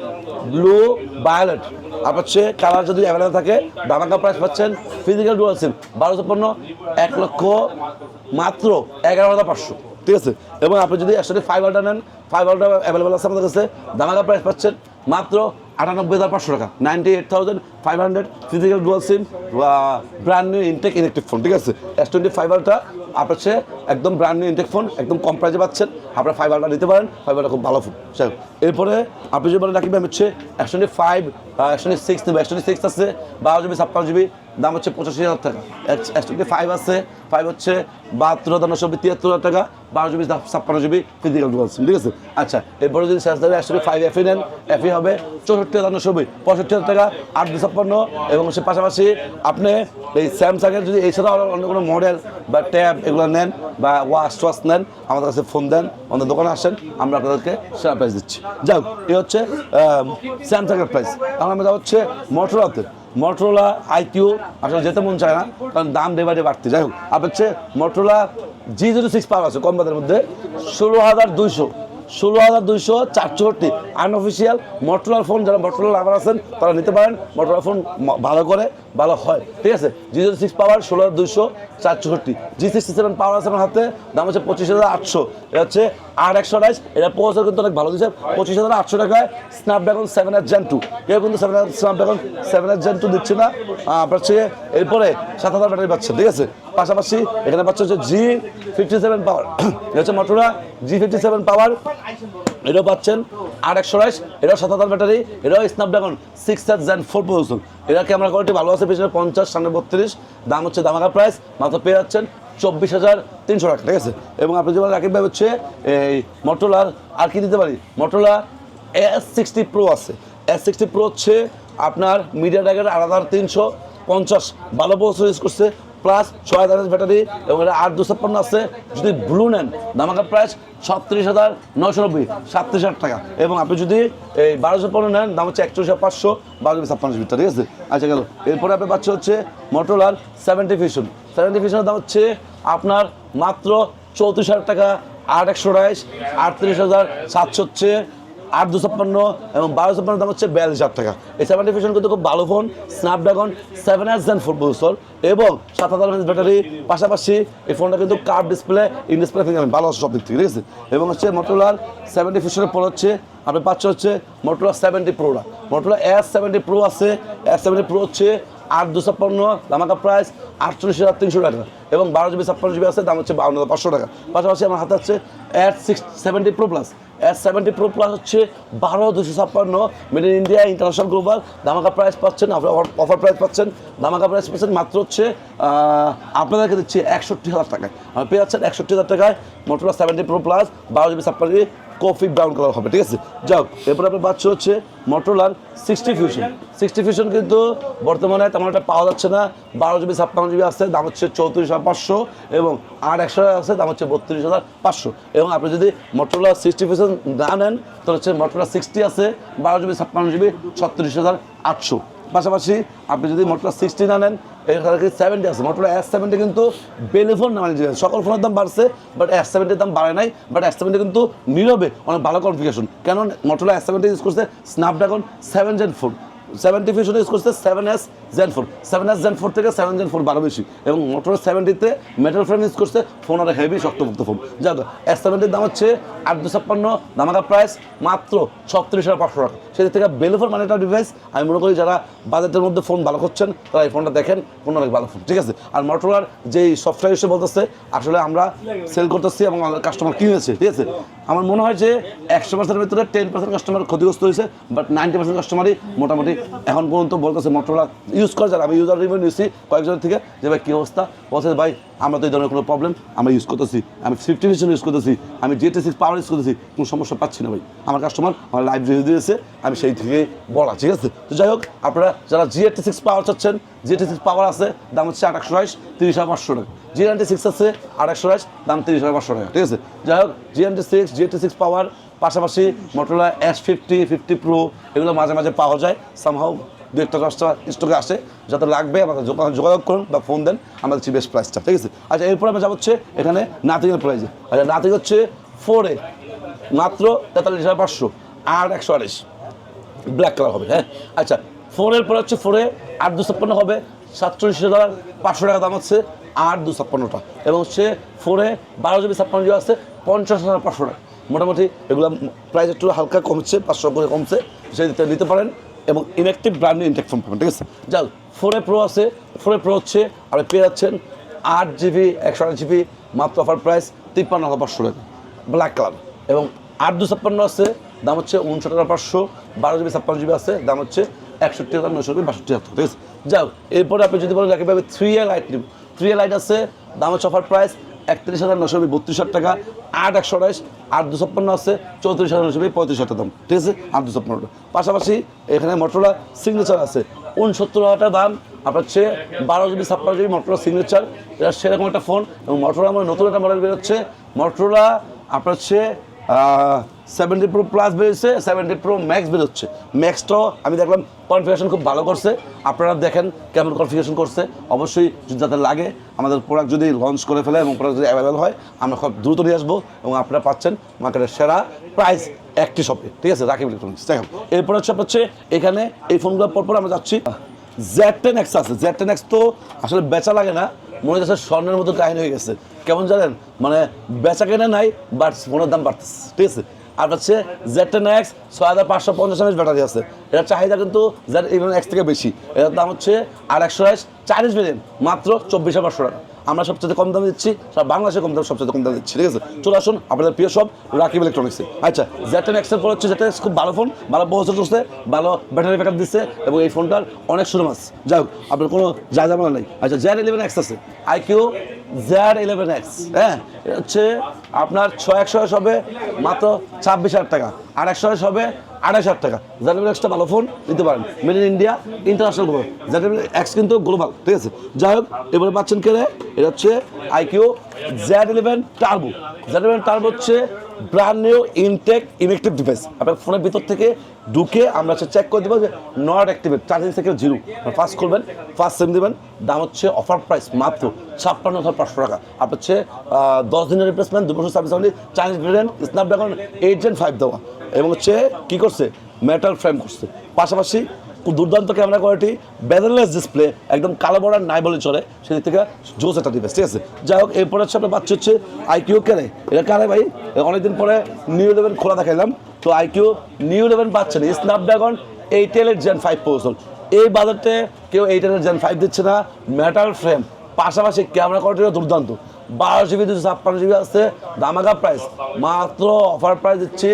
blue, violet, আপনার হচ্ছে কালার যদি অ্যাভেলেবল থাকে ধামাকা প্রাইস পাচ্ছেন ফিজিক্যাল ডুয়াল সিম 12/56 1 লক্ষ মাত্র 11,500, ঠিক আছে। এবং আপনি যদি একসাথে 5 আলট্রা নেন, 5 আলট্রা অ্যাভেলেবল আছে আমাদের কাছে, ধামাকা প্রাইস পাচ্ছেন মাত্র 98,500 টাকা, 98,500 physical dual SIM brand new intact electric phone, ঠিক আছে। S25 আলট্রা আপনার হচ্ছে একদম ব্র্যান্ড নিউ ইনটেক ফোন, একদম কম প্রাইসে পাচ্ছেন। আপনারা 5 আলট্রা নিতে পারেন, 5 আলট্রা খুব ভালো ফোন। এরপরে আপনি যদি বলেন রাখি ভাই হচ্ছে S25 S26 নেবে, S26 আছে 12GB 56GB দাম হচ্ছে 85,000 টাকা। S25 আছে 5 হচ্ছে 72,990 73,000 টাকা, 12GB 56GB ফিজিক্যাল ডুয়াল সিম, ঠিক আছে। আচ্ছা, এরপরে যদি S25 FE নেন, FE হবে 64,990 65,000 টাকা 8/256 এবং সে পাশাপাশি আপনি এই স্যামসাংয়ের যদি এছাড়াও অন্য কোনো মডেল বা ট্যাব এগুলো নেন বা ওয়াচ নেন, আমাদের কাছে ফোন দেন, আমাদের দোকানে আসেন, আমরা আপনাদেরকে সেরা প্রাইস দিচ্ছি। যাই হোক, এ হচ্ছে স্যামসাংয়ের প্রাইস। এখন আমরা হচ্ছে মোটরোলাতে, মোটরোলা IQ আসলে যেতে মন চায় না, কারণ দাম ডে বাই ডে বাড়তে। যাই হোক, আপনার হচ্ছে মোটরোলা G06 পাওয়ার আছে কম বাজারের মধ্যে 16,200 আনঅফিসিয়াল মোটরোলার ফোন। যারা মোটরোলা লাভার আছেন তারা নিতে পারেন, মোটরোলা ফোন ভালো করে, ভালো হয়, ঠিক আছে। G06 পাওয়ার 16,264, G67 পাওয়ার আছে আমার হাতে, দাম হচ্ছে 25,800, এটা হচ্ছে 8/128, এটা প্রসেসর কিন্তু অনেক ভালো দিচ্ছে 25,800 টাকায়। স্ন্যাপড্রাগন 7S Gen 2, কেউ কিন্তু স্ন্যাপড্রাগন 7S Gen 2 দিচ্ছে না, আপনার হচ্ছে এরপরে 7,000 ব্যাটারি পাচ্ছে, ঠিক আছে। পাশাপাশি এখানে পাচ্ছে হচ্ছে G57 পাওয়ার, এটা হচ্ছে মোটরোলা G57 পাওয়ার, এটাও পাচ্ছেন 8/128, এটাও 7,000 ব্যাটারি, এটাও স্ন্যাপড্রাগন 6S Gen 4 প্রসেসর। এটা ক্যামেরা কোয়ালিটি ভালো আছে, পিছনে 50 সামনে 32, দাম হচ্ছে ধামাকা প্রাইস, মাত্র পেয়ে যাচ্ছেন 24,300 টাকা, ঠিক আছে। এবং আপনি যেমন রাকিব ভাই হচ্ছে এই মোটরোলার আর কি দিতে পারি, মোটরোলা S60 Pro আছে, S60 Pro হচ্ছে আপনার মিডিয়াটেকের 8,350 ভালো প্রসেসর ইউজ করছে, প্লাস 6,000 ব্যাটারি এবং এটা 8/256 আছে। যদি ব্লু নেন ধামাকা প্রাইস 36,990 37,000 টাকা। এবং আপনি যদি এই 12/56 নেন দাম হচ্ছে 31,500 12GB 56GB, ঠিক আছে। আচ্ছা গেল, এরপরে আপনি পাচ্ছে হচ্ছে মোটরোলার 70 Fusion, 70 Fusionের দাম হচ্ছে আপনার মাত্র 34,000 টাকা, 8/128 38,700 হচ্ছে 8/256 এবং 12/56 দাম হচ্ছে 42,000 টাকা। এই 70 Fusion কিন্তু খুব ভালো phone, Snapdragon 7S Gen 4 processor এবং 7,000 mAh ব্যাটারি। পাশাপাশি এই ফোনটা কিন্তু curve display, in display fingerprint ভালো আছে সব দিক থেকে, ঠিক আছে। এবং হচ্ছে মোটরোলার 70 Fusionের পর হচ্ছে আপনি পাচ্ছে হচ্ছে মোটরোলা 70 Proটা, মোটরোলা S70 Pro আছে, S70 Pro হচ্ছে 8/256 ধামাকা প্রাইস 48,300 টাকা এবং 12GB 56GB আছে, দাম হচ্ছে 52,500 টাকা। পাশাপাশি আমার হাতে হচ্ছে S70 Pro Plus, S70 Pro Plus হচ্ছে 12,256 made in India international global, ধামাকা প্রাইস পাচ্ছেন, অফার প্রাইস পাচ্ছেন, ধামাকা প্রাইস পাচ্ছেন মাত্র হচ্ছে আপনাদেরকে দিচ্ছি 61,000 টাকায়। আপনি পেয়ে যাচ্ছেন 61,000 টাকায় Motorola 70 Pro Plus 12GB 56GB coffee brown colour হবে, ঠিক আছে। যাও, এরপরে আপনার পাচ্ছে হচ্ছে মোটরোলার 60 Fusion, 60 Fusion কিন্তু বর্তমানে তেমন একটা পাওয়া যাচ্ছে না, 12GB 56GB আছে, দাম হচ্ছে 34,500 এবং 8/128 আছে, দাম হচ্ছে 32,500। এবং আপনি যদি মোটরোলা 60 Fusion না নেন তাহলে হচ্ছে মোটরোলা 60 আছে 12GB 56GB 36,800। পাশাপাশি আপনি যদি মোটরোলা 60 না নেন, এখানে 70 আছে, মোটরোলা S70 কিন্তু বেলিফোন নামে সকল ফোনের দাম বাড়ছে, বাট S70 দাম বাড়ে নাই, বাট S70 কিন্তু নীরবে অনেক ভালো কনফিগারেশন। কেন মোটরোলা S70 ইউজ করছে স্ন্যাপড্রাগন 7 Gen 4, 70 ফিউশন ইউজ করছে 7S Gen 4, 7S Gen 4 থেকে 7 Gen 4 12 বেশি, এবং মোটরোলা 70-তে মেটাল ফ্রেম ইউজ করছে, ফোন আর হেভি শক্তপোক্ত ফোন। যাক, S70-র দাম হচ্ছে 856, দামাকা প্রাইস মাত্র 36,500 টাকা। সেদিক থেকে বেলুফোর মানে একটা ডিভাইস, আমি মনে করি যারা বাজেটের মধ্যে ফোন ভালো করছেন তারা এই ফোনটা দেখেন, ফোন অনেক ভালো ফোন, ঠিক আছে। আর মোটরোলার যেই সফটওয়্যার হিসেবে বলতেছে, আসলে আমরা সেল করতেছি এবং আমাদের কাস্টমার কিনেছে, ঠিক আছে। আমার মনে হয় যে 100%-এর ভিতরে 10% কাস্টমার ক্ষতিগ্রস্ত হয়েছে, বাট 90% কাস্টমারই মোটামুটি এখন পর্যন্ত বলতেছে মোটরোলা ইউজ করে যারা, আমি ইউজার রিভিউ নিয়েছি কয়েকজনের থেকে, যে ভাই কী অবস্থা, বলছে ভাই আমরা তো এই ধরনের কোনো প্রবলেম আমরা ইউজ করতেছি, আমি 50 ফিউশন ইউজ করতেছি, আমি GT6 পাওয়ার ইউজ করতেছি, কোনো সমস্যা পাচ্ছি না ভাই। আমার কাস্টমার আমার লাইভ রিভিউ দিয়েছে, আমি সেই থেকে বলা, ঠিক আছে। তো যাই হোক, আপনারা যারা GT6 পাওয়ার চাচ্ছেন, GT6 পাওয়ার আছে, দাম হচ্ছে 828, 30,500 টাকা। G96 আছে 828, দাম 30,500 টাকা, ঠিক আছে। যাই হোক, GT6 পাওয়ার পাশাপাশি মোটরোলা S50, 50 Pro এগুলো মাঝে মাঝে পাওয়া যায়, সামহাও 2-1 স্টকে আসে, যাতে লাগবে আমাদের যোগাযোগ করুন বা ফোন দেন, আমাদের হচ্ছে বেস্ট প্রাইসটা, ঠিক আছে। আচ্ছা, এরপর আমরা যাব হচ্ছে এখানে নাথিংয়ের প্রাইসে। আচ্ছা, নাথিং হচ্ছে 4A মাত্র 43,500, 828 ব্ল্যাক কালার হবে, হ্যাঁ। আচ্ছা, 4-এর পরে হচ্ছে 4A 856 হবে, 47,500 টাকা দাম হচ্ছে 856টা, এবং হচ্ছে 4A 12GB 56GB আছে 50,500 টাকা। মোটামুটি এগুলো প্রাইস একটু হালকা কমছে, 500 করে কমছে, সেই নিতে পারেন, এবং inactive brand new intact phone পাবেন, ঠিক আছে। যাক, 4A Pro আছে, 4A Pro হচ্ছে আপনি পেয়ে যাচ্ছেন 8GB 128GB মাত্র অফার প্রাইস 53,500 টাকা ব্ল্যাক কালার, এবং 856 আছে, দাম হচ্ছে 59,500, 12GB 56GB আছে, দাম হচ্ছে 61,962, 62,000, ঠিক আছে। যাও, এরপরে আপনি যদি বলেন রাখি পাবে 3A লাইট নিব, 3A লাইট আছে, দাম হচ্ছে অফার প্রাইস 31,962, 32,000 টাকা, 828, 856 আছে 34,962, 35,000 দাম, ঠিক আছে। 856 পাশাপাশি এখানে মোটরোলা সিগনেচার আছে 69,000 টাকা দাম, আপনার হচ্ছে 12GB 56GB মোটরোলা সিগনেচার, এটা সেরকম একটা ফোন। এবং মোটরোলা আমার নতুন একটা মডেল বেরোচ্ছে, মোটরোলা আপনার হচ্ছে 70 Pro প্লাস বেরোচ্ছে, 70 Pro ম্যাক্স বেরোচ্ছে। ম্যাক্সটাও আমি দেখলাম কনফিগারেশন খুব ভালো করছে, আপনারা দেখেন কেমন কনফিগারেশন করছে। অবশ্যই যাতে লাগে, আমাদের প্রোডাক্ট যদি লঞ্চ করে ফেলে এবং প্রোডাক্ট যদি অ্যাভেলেবল হয়, আমরা খুব দ্রুত নিয়ে আসবো, এবং আপনারা পাচ্ছেন মার্কেটের সেরা প্রাইস একটি শপে, ঠিক আছে, রাকিব ইলেকট্রনিক্স। দেখেন, এরপর হচ্ছে এখানে এই ফোনগুলোর পরপর আমরা যাচ্ছি Z10X আছে। Z10X তো আসলে বেচা লাগে না, মনে হচ্ছে স্বর্ণের মতো কাহিনী হয়ে গেছে, কেমন জানেন, মানে বেচা কেনা নাই, বাট ফোনের দাম বাড়তেছে, ঠিক আছে। আর হচ্ছে Z10X 6,550 mAh ব্যাটারি আছে, এটার চাহিদা কিন্তু Z11X থেকে বেশি। এটার দাম হচ্ছে 828, চাইনিজ ভেরিয়েন্ট, মাত্র 24,500 টাকা। আমরা সবচেয়ে কম দামে দিচ্ছি, সব বাংলাদেশে কম দামে সবচেয়ে কম দামে দিচ্ছি, ঠিক আছে। চলে আসুন আপনাদের প্রিয় সব রাকিব ইলেকট্রনিক্সে। আচ্ছা, Z10X এর পর হচ্ছে Z10X খুব ভালো ফোন, ভালো প্রসেসর করছে, ভালো ব্যাটারি ব্যাকআপ দিচ্ছে, এবং এই ফোনটার অনেক শোরুম আছে, যাই হোক আপনার কোনো জায়গা নেই। আচ্ছা, Z11X আছে, IQ Z11X, হ্যাঁ, এটা হচ্ছে আপনার 6/128 হবে মাত্র 26,000 টাকা, 8/128 হবে 28,000 টাকা। Z11Xটা ভালো ফোন, নিতে পারেন, made in India, international global. Z11X কিন্তু গ্লোবাল, ঠিক আছে। যাই হোক, এবারে পাচ্ছেন কে, এটা হচ্ছে IQ Z11 turbo. Z11 turbo হচ্ছে brand new intact inactive device. আপনার ফোনের ভিতর থেকে ঢুকে আমরা চেক করে দেবো যে not activate, charging cycle 0, first খুলবেন, ফার্স্ট সিম দেবেন, দাম হচ্ছে অফার প্রাইস মাত্র 56,500 টাকা। আপনার হচ্ছে 10 দিনের রিপ্লেসমেন্ট, 2 বছর service warranty, Chinese variant, Snapdragon 8 Gen 5 দেওয়া, এবং হচ্ছে কী করছে, মেটাল ফ্রেম করছে, পাশাপাশি খুব দুর্দান্ত ক্যামেরা কোয়ালিটি, বেজেললেস ডিসপ্লে, একদম কালো বর্ডার নাই বলে চলে, সেদিক থেকে জোস একটা ডিভাইস, ঠিক আছে। যাই হোক, এরপরে হচ্ছে আপনার বাচ্চা হচ্ছে IQ কেনে, এটা কারে ভাই, অনেকদিন পরে নিউ 11 খোলা দেখাইলাম, তো IQ নিউ 11 পাচ্ছেন, স্ন্যাপড্রাগন 8 Gen 5 প্রসেসর। এই বাজারতে কেউ 8 Gen 5 দিচ্ছে না, মেটাল ফ্রেম, পাশাপাশি ক্যামেরা কোয়ালিটিও দুর্দান্ত, 12GB 256GB আছে, দামাকা প্রাইস, মাত্র অফার প্রাইস দিচ্ছি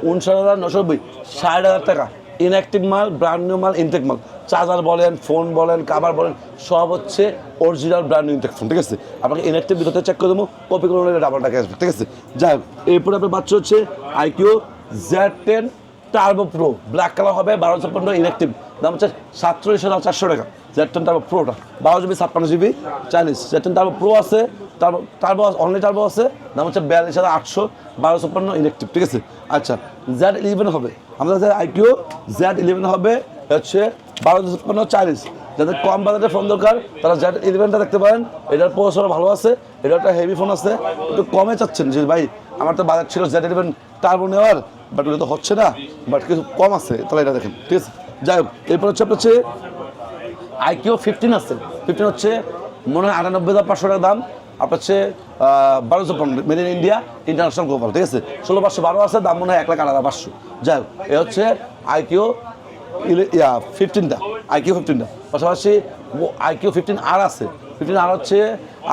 59,990, 60,000 টাকা। ইনঅ্যাক্টিভ মাল, ব্র্যান্ড নিউ মাল, ইনটেক মাল, চার্জার বলেন, ফোন বলেন, কাভার বলেন, সব হচ্ছে original brand new intact phone, ঠিক আছে। আপনাকে ইনঅ্যাক্টিভ ভিতরে চেক করে দেবো, কপি করে নিলে ডাবল টাকা আসবে, ঠিক আছে। যাই হোক, এরপরে আপনার বাচ্চা হচ্ছে IQ Z10 turbo pro, black colour হবে, 1256 ইনঅ্যাক্টিভ, দাম হচ্ছে 47,400 টাকা। Z10 টার্বো প্রোটা 12GB 56GB Chinese. Z10 turbo pro আছে, টার্বো অনলি টার্বো আছে, দাম হচ্ছে 42,800, 1256 ইনঅ্যাক্টিভ, ঠিক আছে। আচ্ছা, Z11 হবে, আমাদের IQ Z11 হবে হচ্ছে 1256 চাইনিজ। যাদের কম বাজেটের ফোন দরকার তারা Z11টা দেখতে পারেন, এটার প্রসেসর ভালো আছে, এটা একটা হেভি ফোন আছে, একটু কমে চাচ্ছেন যে ভাই আমার তো বাজেট ছিল Z11 টার্বো নেওয়ার, বাট ওটা তো হচ্ছে না, বাট কিছু কম আছে, তাহলে এটা দেখেন, ঠিক আছে। যাই হোক এরপর হচ্ছে আপনার হচ্ছে আইকিউ 15 আছে, 15 হচ্ছে মনে হয় 98,500 টাকা দাম, আপনার হচ্ছে 1215 made in India international global, ঠিক আছে। 16,512 আছে, দাম মনে হয় 1,08,500। যাই হোক এ হচ্ছে আইকিউ 15টা, আইকিউ 15টা। পাশাপাশি আইকিউ 15R আছে, 15R হচ্ছে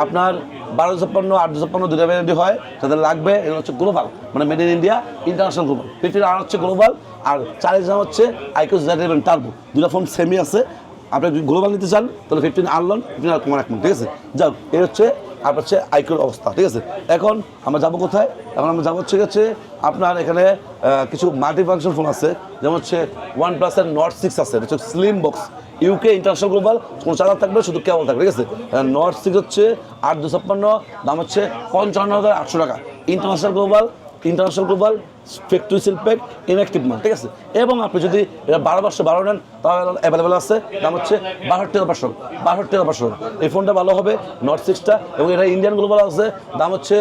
আপনার 1256 856 দুটা ভ্যারিয়েন্টই হয়, যাদের লাগবে এগুলো হচ্ছে গ্লোবাল, মানে made in India international global. 15R হচ্ছে গ্লোবাল, আর চার্জ দাম হচ্ছে আইকিউ Z11 টার্বো। দুটা ফোন সেমই আছে, আপনি যদি গ্লোবাল নিতে চান তাহলে 15R লোন, 15R কমান এক, ঠিক আছে। যাও এই হচ্ছে আপনার হচ্ছে আইকিউর অবস্থা, ঠিক আছে। এখন আমরা যাবো কোথায়? এখন আমরা যাবো হচ্ছে আপনার এখানে কিছু মাল্টি ফাংশন ফোন আছে, যেমন হচ্ছে OnePlus-এর Nord 6 আছে, এটা হচ্ছে slim box, UK international global, কোনো চার্জার থাকবে, শুধু কেবল থাকবে, ঠিক আছে। Nord 6 হচ্ছে 8,256, দাম হচ্ছে 55,800 টাকা। International global factory seal pack inactive মাল, ঠিক আছে। এবং আপনি যদি এটা 12/12 নেন তাহলে অ্যাভেলেবেল আছে, দাম হচ্ছে 62,500। এই ফোনটা ভালো হবে Nord 6টা, এবং এটা ইন্ডিয়ান গ্লোবাল আছে, দাম হচ্ছে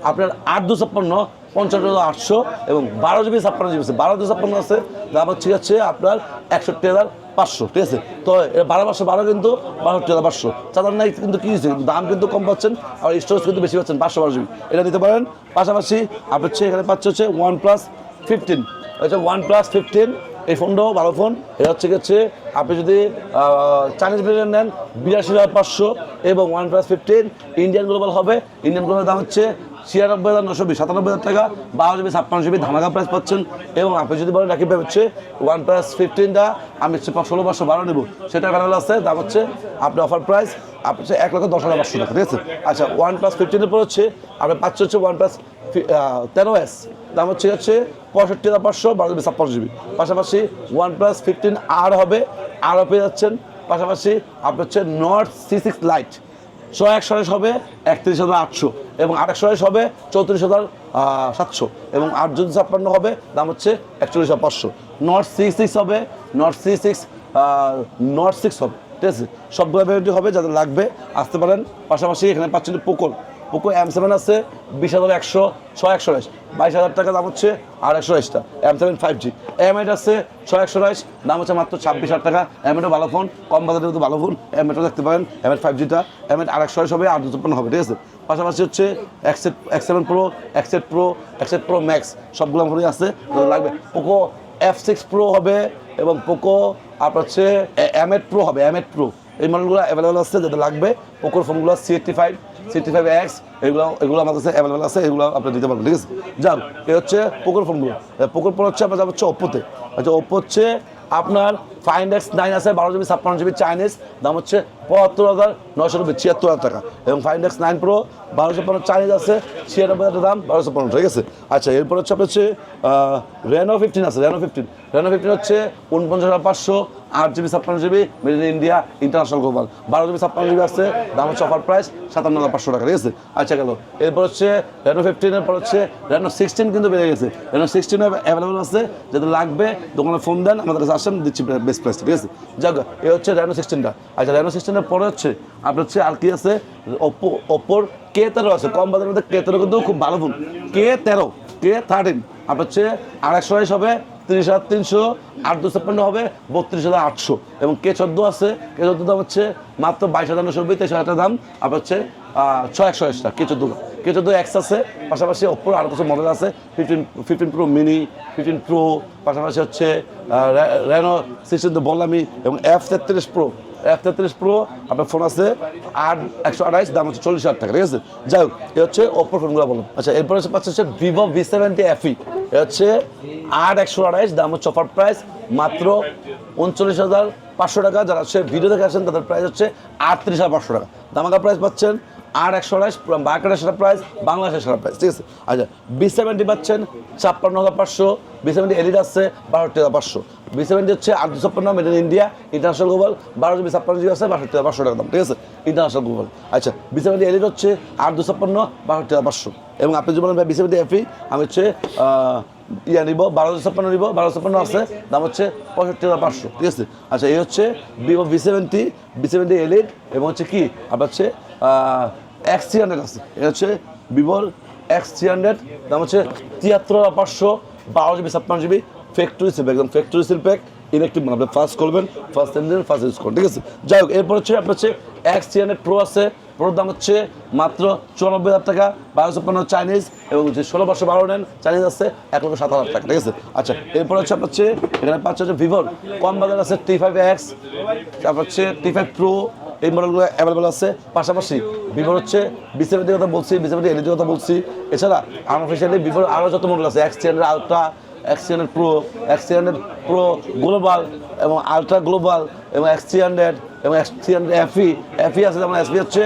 আপনার 8,256 55,800, এবং 12GB 56GB আছে, 12,256 আছে, দাম হচ্ছে আপনার 61,500, ঠিক আছে। তো 12/12 কিন্তু 62,500, চাঁদার নাই কিন্তু কি হচ্ছে, কিন্তু দাম কিন্তু কম পাচ্ছেন, আর স্টোরেজ কিন্তু বেশি পাচ্ছেন, 512GB, এটা নিতে পারেন। পাশাপাশি আপনি হচ্ছে এখানে পাচ্ছে হচ্ছে OnePlus 15, হচ্ছে OnePlus 15, এই ফোনটাও ভালো ফোন। এটা হচ্ছে আপনি যদি চাইনিজ ভেরিয়েন্ট নেন 82,500, এবং OnePlus 15 ইন্ডিয়ান গ্লোবাল হবে, ইন্ডিয়ান গ্লোবাল দাম হচ্ছে 96,920 97,000 টাকা, 12GB 56GB ধামাকা প্রাইস পাচ্ছেন। এবং আপনি যদি বলেন রাকিব ভাই হচ্ছে OnePlus 15টা আমি হচ্ছে 16,512 নেব, সেটা অ্যাভেলেবল আছে, দাম হচ্ছে আপনি অফার প্রাইস আপনি হচ্ছে 1,10,500 টাকা, ঠিক আছে। আচ্ছা OnePlus 15-এর পর হচ্ছে আপনি পাচ্ছে হচ্ছে OnePlus 13S, দাম হচ্ছে 65,500, 12GB 56GB। পাশাপাশি OnePlus 15R হবে, আরও পেয়ে যাচ্ছেন। পাশাপাশি আপনার হচ্ছে Nord C6 Lite 100 হবে 31,800, এবং 800 হবে 34,700, এবং 8/56 হবে, দাম হচ্ছে 41,500। Nord C6 হবে, Nord C6 হবে, ঠিক আছে। সবগুলো ভ্যারাইটি হবে, যাদের লাগবে আসতে পারেন। পাশাপাশি এখানে পাচ্ছেন পোকো M7 আছে 20,100 6128, 22,000 টাকা দাম হচ্ছে, আর 128টা M7 5G। M8 আছে 6128, দাম হচ্ছে মাত্র 26,000 টাকা। M8 ভালো ফোন, কম বাজারের মধ্যে ভালো ফোন, M8 দেখতে পারেন। M8 5Gটা M8 128 হবে, 856 হবে, ঠিক আছে। পাশাপাশি হচ্ছে X7 Pro, X8 Pro Max, সবগুলো ফোনই আছে, লাগবে। পোকো F6 Pro হবে, এবং পোকো আপনার হচ্ছে M8 Pro হবে, M8 Pro, এই মডেলগুলো অ্যাভেলেবেল আছে, যাদের লাগবে। পোকোর ফোনগুলো C85X এগুলো আমার কাছে অ্যাভেলেবেল আছে, এগুলো আপনি দিতে পারবেন, ঠিক আছে। যান এই হচ্ছে পোকোর ফোনগুলো। পোকোর পর হচ্ছে আপনার যাবে হচ্ছে ওপ্পোতে। আচ্ছা ওপ্পো হচ্ছে আপনার Find X9 আছে 12GB 56GB চাইনিজ, দাম হচ্ছে 75,990 76,000 টাকা, এবং Find X9 Pro 1256 চাইনিজ আছে 96,000 দাম, 1256, ঠিক আছে। আচ্ছা এরপর হচ্ছে আপনার হচ্ছে Reno 15 আছে, Reno 15 হচ্ছে 49,500, 8GB 56GB made in India international global, 12GB 56GB আছে, দাম হচ্ছে অফার প্রাইস 57,500 টাকা, ঠিক আছে। আচ্ছা গেল এরপর হচ্ছে Reno 15-এর পর হচ্ছে Reno 16 কিন্তু বেড়ে গেছে, Reno 16 অ্যাভেলেবল আছে, যাদের লাগবে দোকানে ফোন দেন, আমাদের কাছে আসেন, দিচ্ছি বেস্ট প্রাইস, ঠিক আছে। যাক এই হচ্ছে Reno 16টা। আচ্ছা Reno 16-এর পরে হচ্ছে আপনার হচ্ছে আর কি আছে, ওপ্পোর K13 আছে, কম বাজারের মধ্যে K13 কিন্তু খুব ভালো ফোন, K13 আপনার হচ্ছে 128 হবে 30,300, 8/256 হবে 32,800, এবং K14 আছে, K14 দাম হচ্ছে মাত্র 22,990 23,000 দাম, আপনার হচ্ছে 6,128টা K14 X আছে। পাশাপাশি ওপ্পোর আরও কিছু মডেল আছে, 15 Pro মিনি, 15 Pro, পাশাপাশি হচ্ছে Reno 16 তো বললামই, এবং F33 Pro আপনার ফোন আছে 128, দাম হচ্ছে 40,000 টাকা, ঠিক আছে। যাই হোক এ হচ্ছে ওপ্পোর ফোনগুলো বললাম। আচ্ছা এরপরে পাচ্ছে হচ্ছে Vivo V70 FE, এ হচ্ছে 8,128, দাম হচ্ছে অফার প্রাইস মাত্র 39,500 টাকা। যারা হচ্ছে ভিডিও দেখে আসেন তাদের প্রাইস হচ্ছে 38,500 টাকা, দামাকা প্রাইস পাচ্ছেন। 8,128 মার্কেটের সেরা প্রাইস, বাংলাদেশের সেরা প্রাইস, ঠিক আছে। আচ্ছা V70 পাচ্ছেন 56,500, V70 এলিট আছে 62,500, V70 হচ্ছে 856 made in India international global, 12GB 56GB আছে 62,500 টাকা দাম, ঠিক আছে, ইন্টারন্যাশনাল গ্লোবাল। আচ্ছা V70 এলিট হচ্ছে 856 62,500, এবং আপনি যদি বলেন ভাই V70 FE আমি হচ্ছে নিব 1256 নিব, 1256 আছে, দাম হচ্ছে 65,500, ঠিক আছে। আচ্ছা এই হচ্ছে Vivo V70 এলিট, এবং হচ্ছে কি আপনার হচ্ছে X300 আছে, এটা হচ্ছে ভিভোর X300, দাম হচ্ছে 73,500, 12GB 56GB ফ্যাক্টরি সিল একদম ফ্যাক্টরি সিল প্যাক ইলেকট্রিক মানে আপনি ফার্স্ট করবেন, ফার্স্ট নেবেন, ফার্স্ট ইউজ করুন, ঠিক আছে। যাই হোক, এরপর হচ্ছে আপনার হচ্ছে X300 Pro আছে। প্রোর দাম হচ্ছে মাত্র 94,000 টাকা, 1256 চাইনিজ, এবং যে 16 বছর 12 নেন চাইনিজ আছে 1,07,000 টাকা, ঠিক আছে। আচ্ছা, এরপর হচ্ছে আপনার হচ্ছে এখানে পাচ্ছে হচ্ছে ভিভোর কম বাজার আছে T5X, তারপর হচ্ছে T5 Pro, এই মডেলগুলো অ্যাভেলেবেল আছে। পাশাপাশি ভিভোর হচ্ছে B70 কথা বলছি, B70 LED কথা বলছি। এছাড়া আনঅফিসিয়ালি ভিভোর আরও যত মডেল আছে, X300 ultra, X300 Pro, X300 Pro global এবং আলট্রা গ্লোবাল, এবং X300 এবং X300 FE আছে, যেমন FE হচ্ছে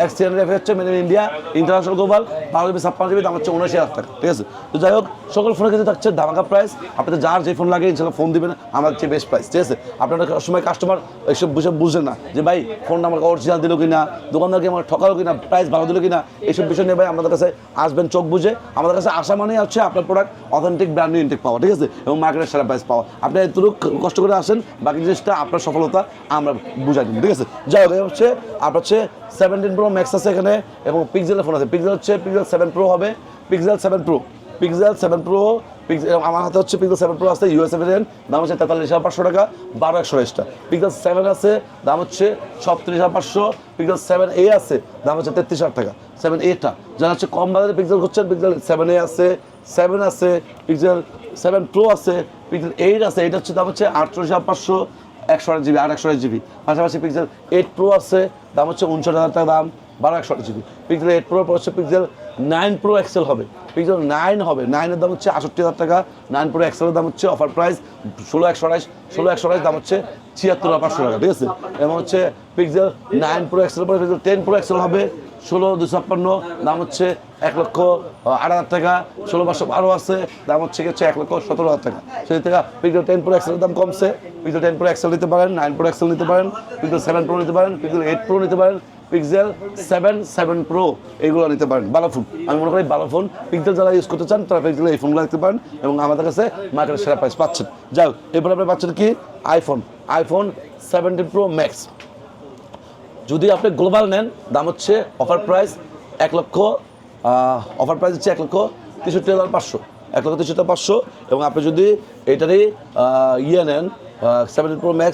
X300 FE হচ্ছে made in India, international global, 12GB 56GB, দাম হচ্ছে 79,000 টাকা, ঠিক আছে। তো যাই হোক, সকল ফোনের ক্ষেত্রে থাকছে ধামাকা প্রাইস। আপনাদের যার যে ফোন লাগে ইনশাল্লাহ ফোন দিবেন, আমার হচ্ছে বেস্ট প্রাইস, ঠিক আছে। আপনারা সময় কাস্টমার এইসব বিষয় বুঝছেন না যে ভাই ফোনটা আমাকে অরিজিনাল দিল কিনা, দোকানদারকে আমার ঠকালো কিনা, প্রাইস ভালো দিল কিনা, এইসব বিষয় নিয়ে ভাই আমাদের কাছে আসবেন চোখ বুঝে। আমাদের কাছে আসা মানে হচ্ছে আপনার product authentic brand new intact পাওয়া, ঠিক আছে, এবং মার্কেটের সেরা প্রাইস পাওয়া। আপনি এতটুকু কষ্ট করে আসেন, বাকি জিনিসটা আপনার সফলতা আমরা বুঝাই দিন, ঠিক আছে। যাই হোক, হচ্ছে আপনার হচ্ছে 17 Pro Max আছে এখানে, এবং পিক্সেলের ফোন আছে। পিক্সেল হচ্ছে Pixel 7 Pro হবে, Pixel 7 Pro, Pixel 7 Pro, আমার হাতে হচ্ছে Pixel 7 Pro আছে, USA ভেরিয়েন্ট, দাম হচ্ছে 43,500 টাকা, 12/128টা। Pixel 7 আছে, দাম হচ্ছে 37,500। Pixel 7a আছে, দাম হচ্ছে 33,000 টাকা, 7a-টা। যারা হচ্ছে কম বাজারে পিক্সেল করছেন, Pixel 7a আছে, 7 আছে, Pixel 7 Pro আছে, Pixel 8 আছে, এটা হচ্ছে দাম হচ্ছে 38,500, 128GB আর 128GB। পাশাপাশি Pixel 8 Pro আছে, দাম হচ্ছে 59,000 টাকা, দাম 12/128GB। Pixel 8 Pro হচ্ছে Pixel 9 Pro XL হবে, Pixel 9 হবে, 9-এর দাম হচ্ছে 68,000 টাকা, 9 Pro XL-এর দাম হচ্ছে অফার প্রাইস 16,128, দাম হচ্ছে 76,500 টাকা, ঠিক আছে। এবং হচ্ছে Pixel 9 Pro XL পরে Pixel 10 Pro XL হবে, 16,256, দাম হচ্ছে 1,08,000 টাকা। 16/512 আছে, দাম হচ্ছে 1,17,000 টাকা। সেই থেকে Pixel 10 Pro XL-এর দাম কমছে। Pixel 10 Pro XL নিতে পারেন, 9 Pro XL নিতে পারেন, Pixel 7 Pro নিতে পারেন, Pixel 8 Pro নিতে পারেন, Pixel 7 Pro, এইগুলো নিতে পারেন। ভালো ফোন, আমি মনে করি ভালো ফোন। পিক্সেল যারা ইউজ করতে চান তারা পিক্সেল এই ফোনগুলো নিতে পারেন, এবং আমাদের কাছে মার্কেটের সেরা প্রাইস পাচ্ছেন। যাই হোক, এরপর আপনি পাচ্ছেন কি iPhone 17 Pro Max। যদি আপনি গ্লোবাল নেন, দাম হচ্ছে অফার প্রাইস 1 লক্ষ, অফার প্রাইস হচ্ছে 1,63,500, 1,63,500। এবং আপনি যদি এটারই নেন 17 Pro Max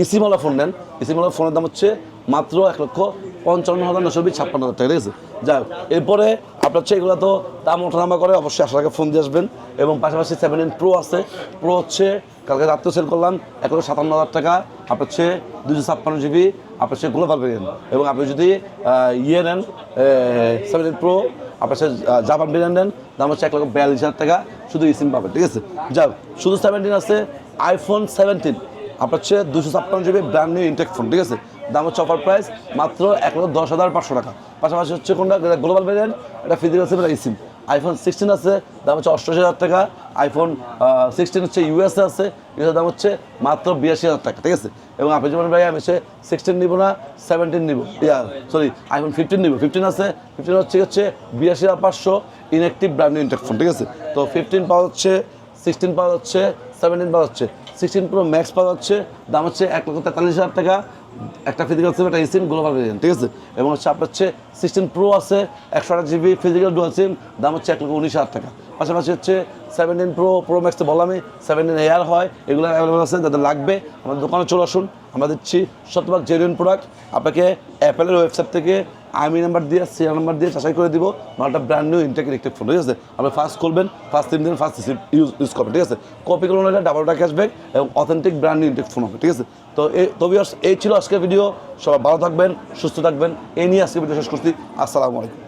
ইসি মালা ফোন নেন, ইসি মালা ফোনের দাম হচ্ছে মাত্র 1,55,956 টাকা, ঠিক আছে। যাই হোক, এরপরে আপনার হচ্ছে এগুলো তো দাম ওঠানামা করে, অবশ্যই আসার আগে ফোন দিয়ে আসবেন। এবং পাশাপাশি 17 Pro আছে, প্রো হচ্ছে কালকে রাত্রে সেল করলাম 1,57,000 টাকা, আপনার হচ্ছে 256GB, আপনার হচ্ছে গ্লোবাল ভেরিয়েন্ট। এবং আপনি যদি নেন 17 Pro, আপনার হচ্ছে জাপান ভেরিয়েন্ট নেন, দাম হচ্ছে 1,42,000 টাকা, শুধু ইসিম পাবেন, ঠিক আছে। যাই হোক, শুধু 17 আছে, iPhone 17 আপনার হচ্ছে 256GB brand new intact phone, ঠিক আছে, দাম হচ্ছে অফার প্রাইস মাত্র 1,10,500 টাকা। পাশাপাশি হচ্ছে কোনটা গ্লোবাল ভেরিয়েন্ট, এটা ফিজিক্যাল সিম, এটা ইসিম। iPhone 16 আছে, দাম হচ্ছে 88,000 টাকা। iPhone 16 হচ্ছে ইউএসএ আছে, এটার দাম হচ্ছে মাত্র 82,000 টাকা, ঠিক আছে। এবং আপনি যেমন ভাই আমি হচ্ছে 16 নিব না, 17 নিব, iPhone 15 নিব, 15 আছে, 15 হচ্ছে 82,500 inactive brand new intact phone, ঠিক আছে। তো 15 পাওয়া হচ্ছে, 16 পাওয়া হচ্ছে, 17 পাওয়া হচ্ছে, 16 Pro Max পাওয়া হচ্ছে, দাম হচ্ছে 1,43,000 টাকা, একটা ফিজিক্যাল সিম, একটা ইসিম, গ্লোবাল ভেরিয়েন্ট, ঠিক আছে। এবং হচ্ছে আপনার হচ্ছে 16 Pro আছে, 128GB ফিজিক্যাল ডুয়াল সিম, দাম হচ্ছে 1,19,000 টাকা। পাশাপাশি হচ্ছে 17 Pro Max তো বললামই, 17 Air হয়, এগুলো অ্যাভেলেবল আছে, যাদের লাগবে আমাদের দোকানে চলে আসুন, আমরা দিচ্ছি শতভাগ জেনুইন প্রোডাক্ট। আপনাকে অ্যাপেলের ওয়েবসাইট থেকে আইমি নাম্বার দিয়ে, সিরিয়াল নাম্বার দিয়ে যাচাই করে দিব, মালটা brand new intact electric phone, ঠিক আছে। আপনি ফার্স্ট করবেন, ফার্স্ট 3 দিন ফার্স্ট ইউজ করবেন, ঠিক আছে। কপি করুন, এটা ডাবল টাকা ক্যাশব্যাক এবং authentic brand new intact phone হবে, ঠিক আছে। তো এই ছিল আজকের ভিডিও। সবাই ভালো থাকবেন, সুস্থ থাকবেন, এই নিয়ে আজকে ভিডিও শেষ করছি। আসসালামু আলাইকুম।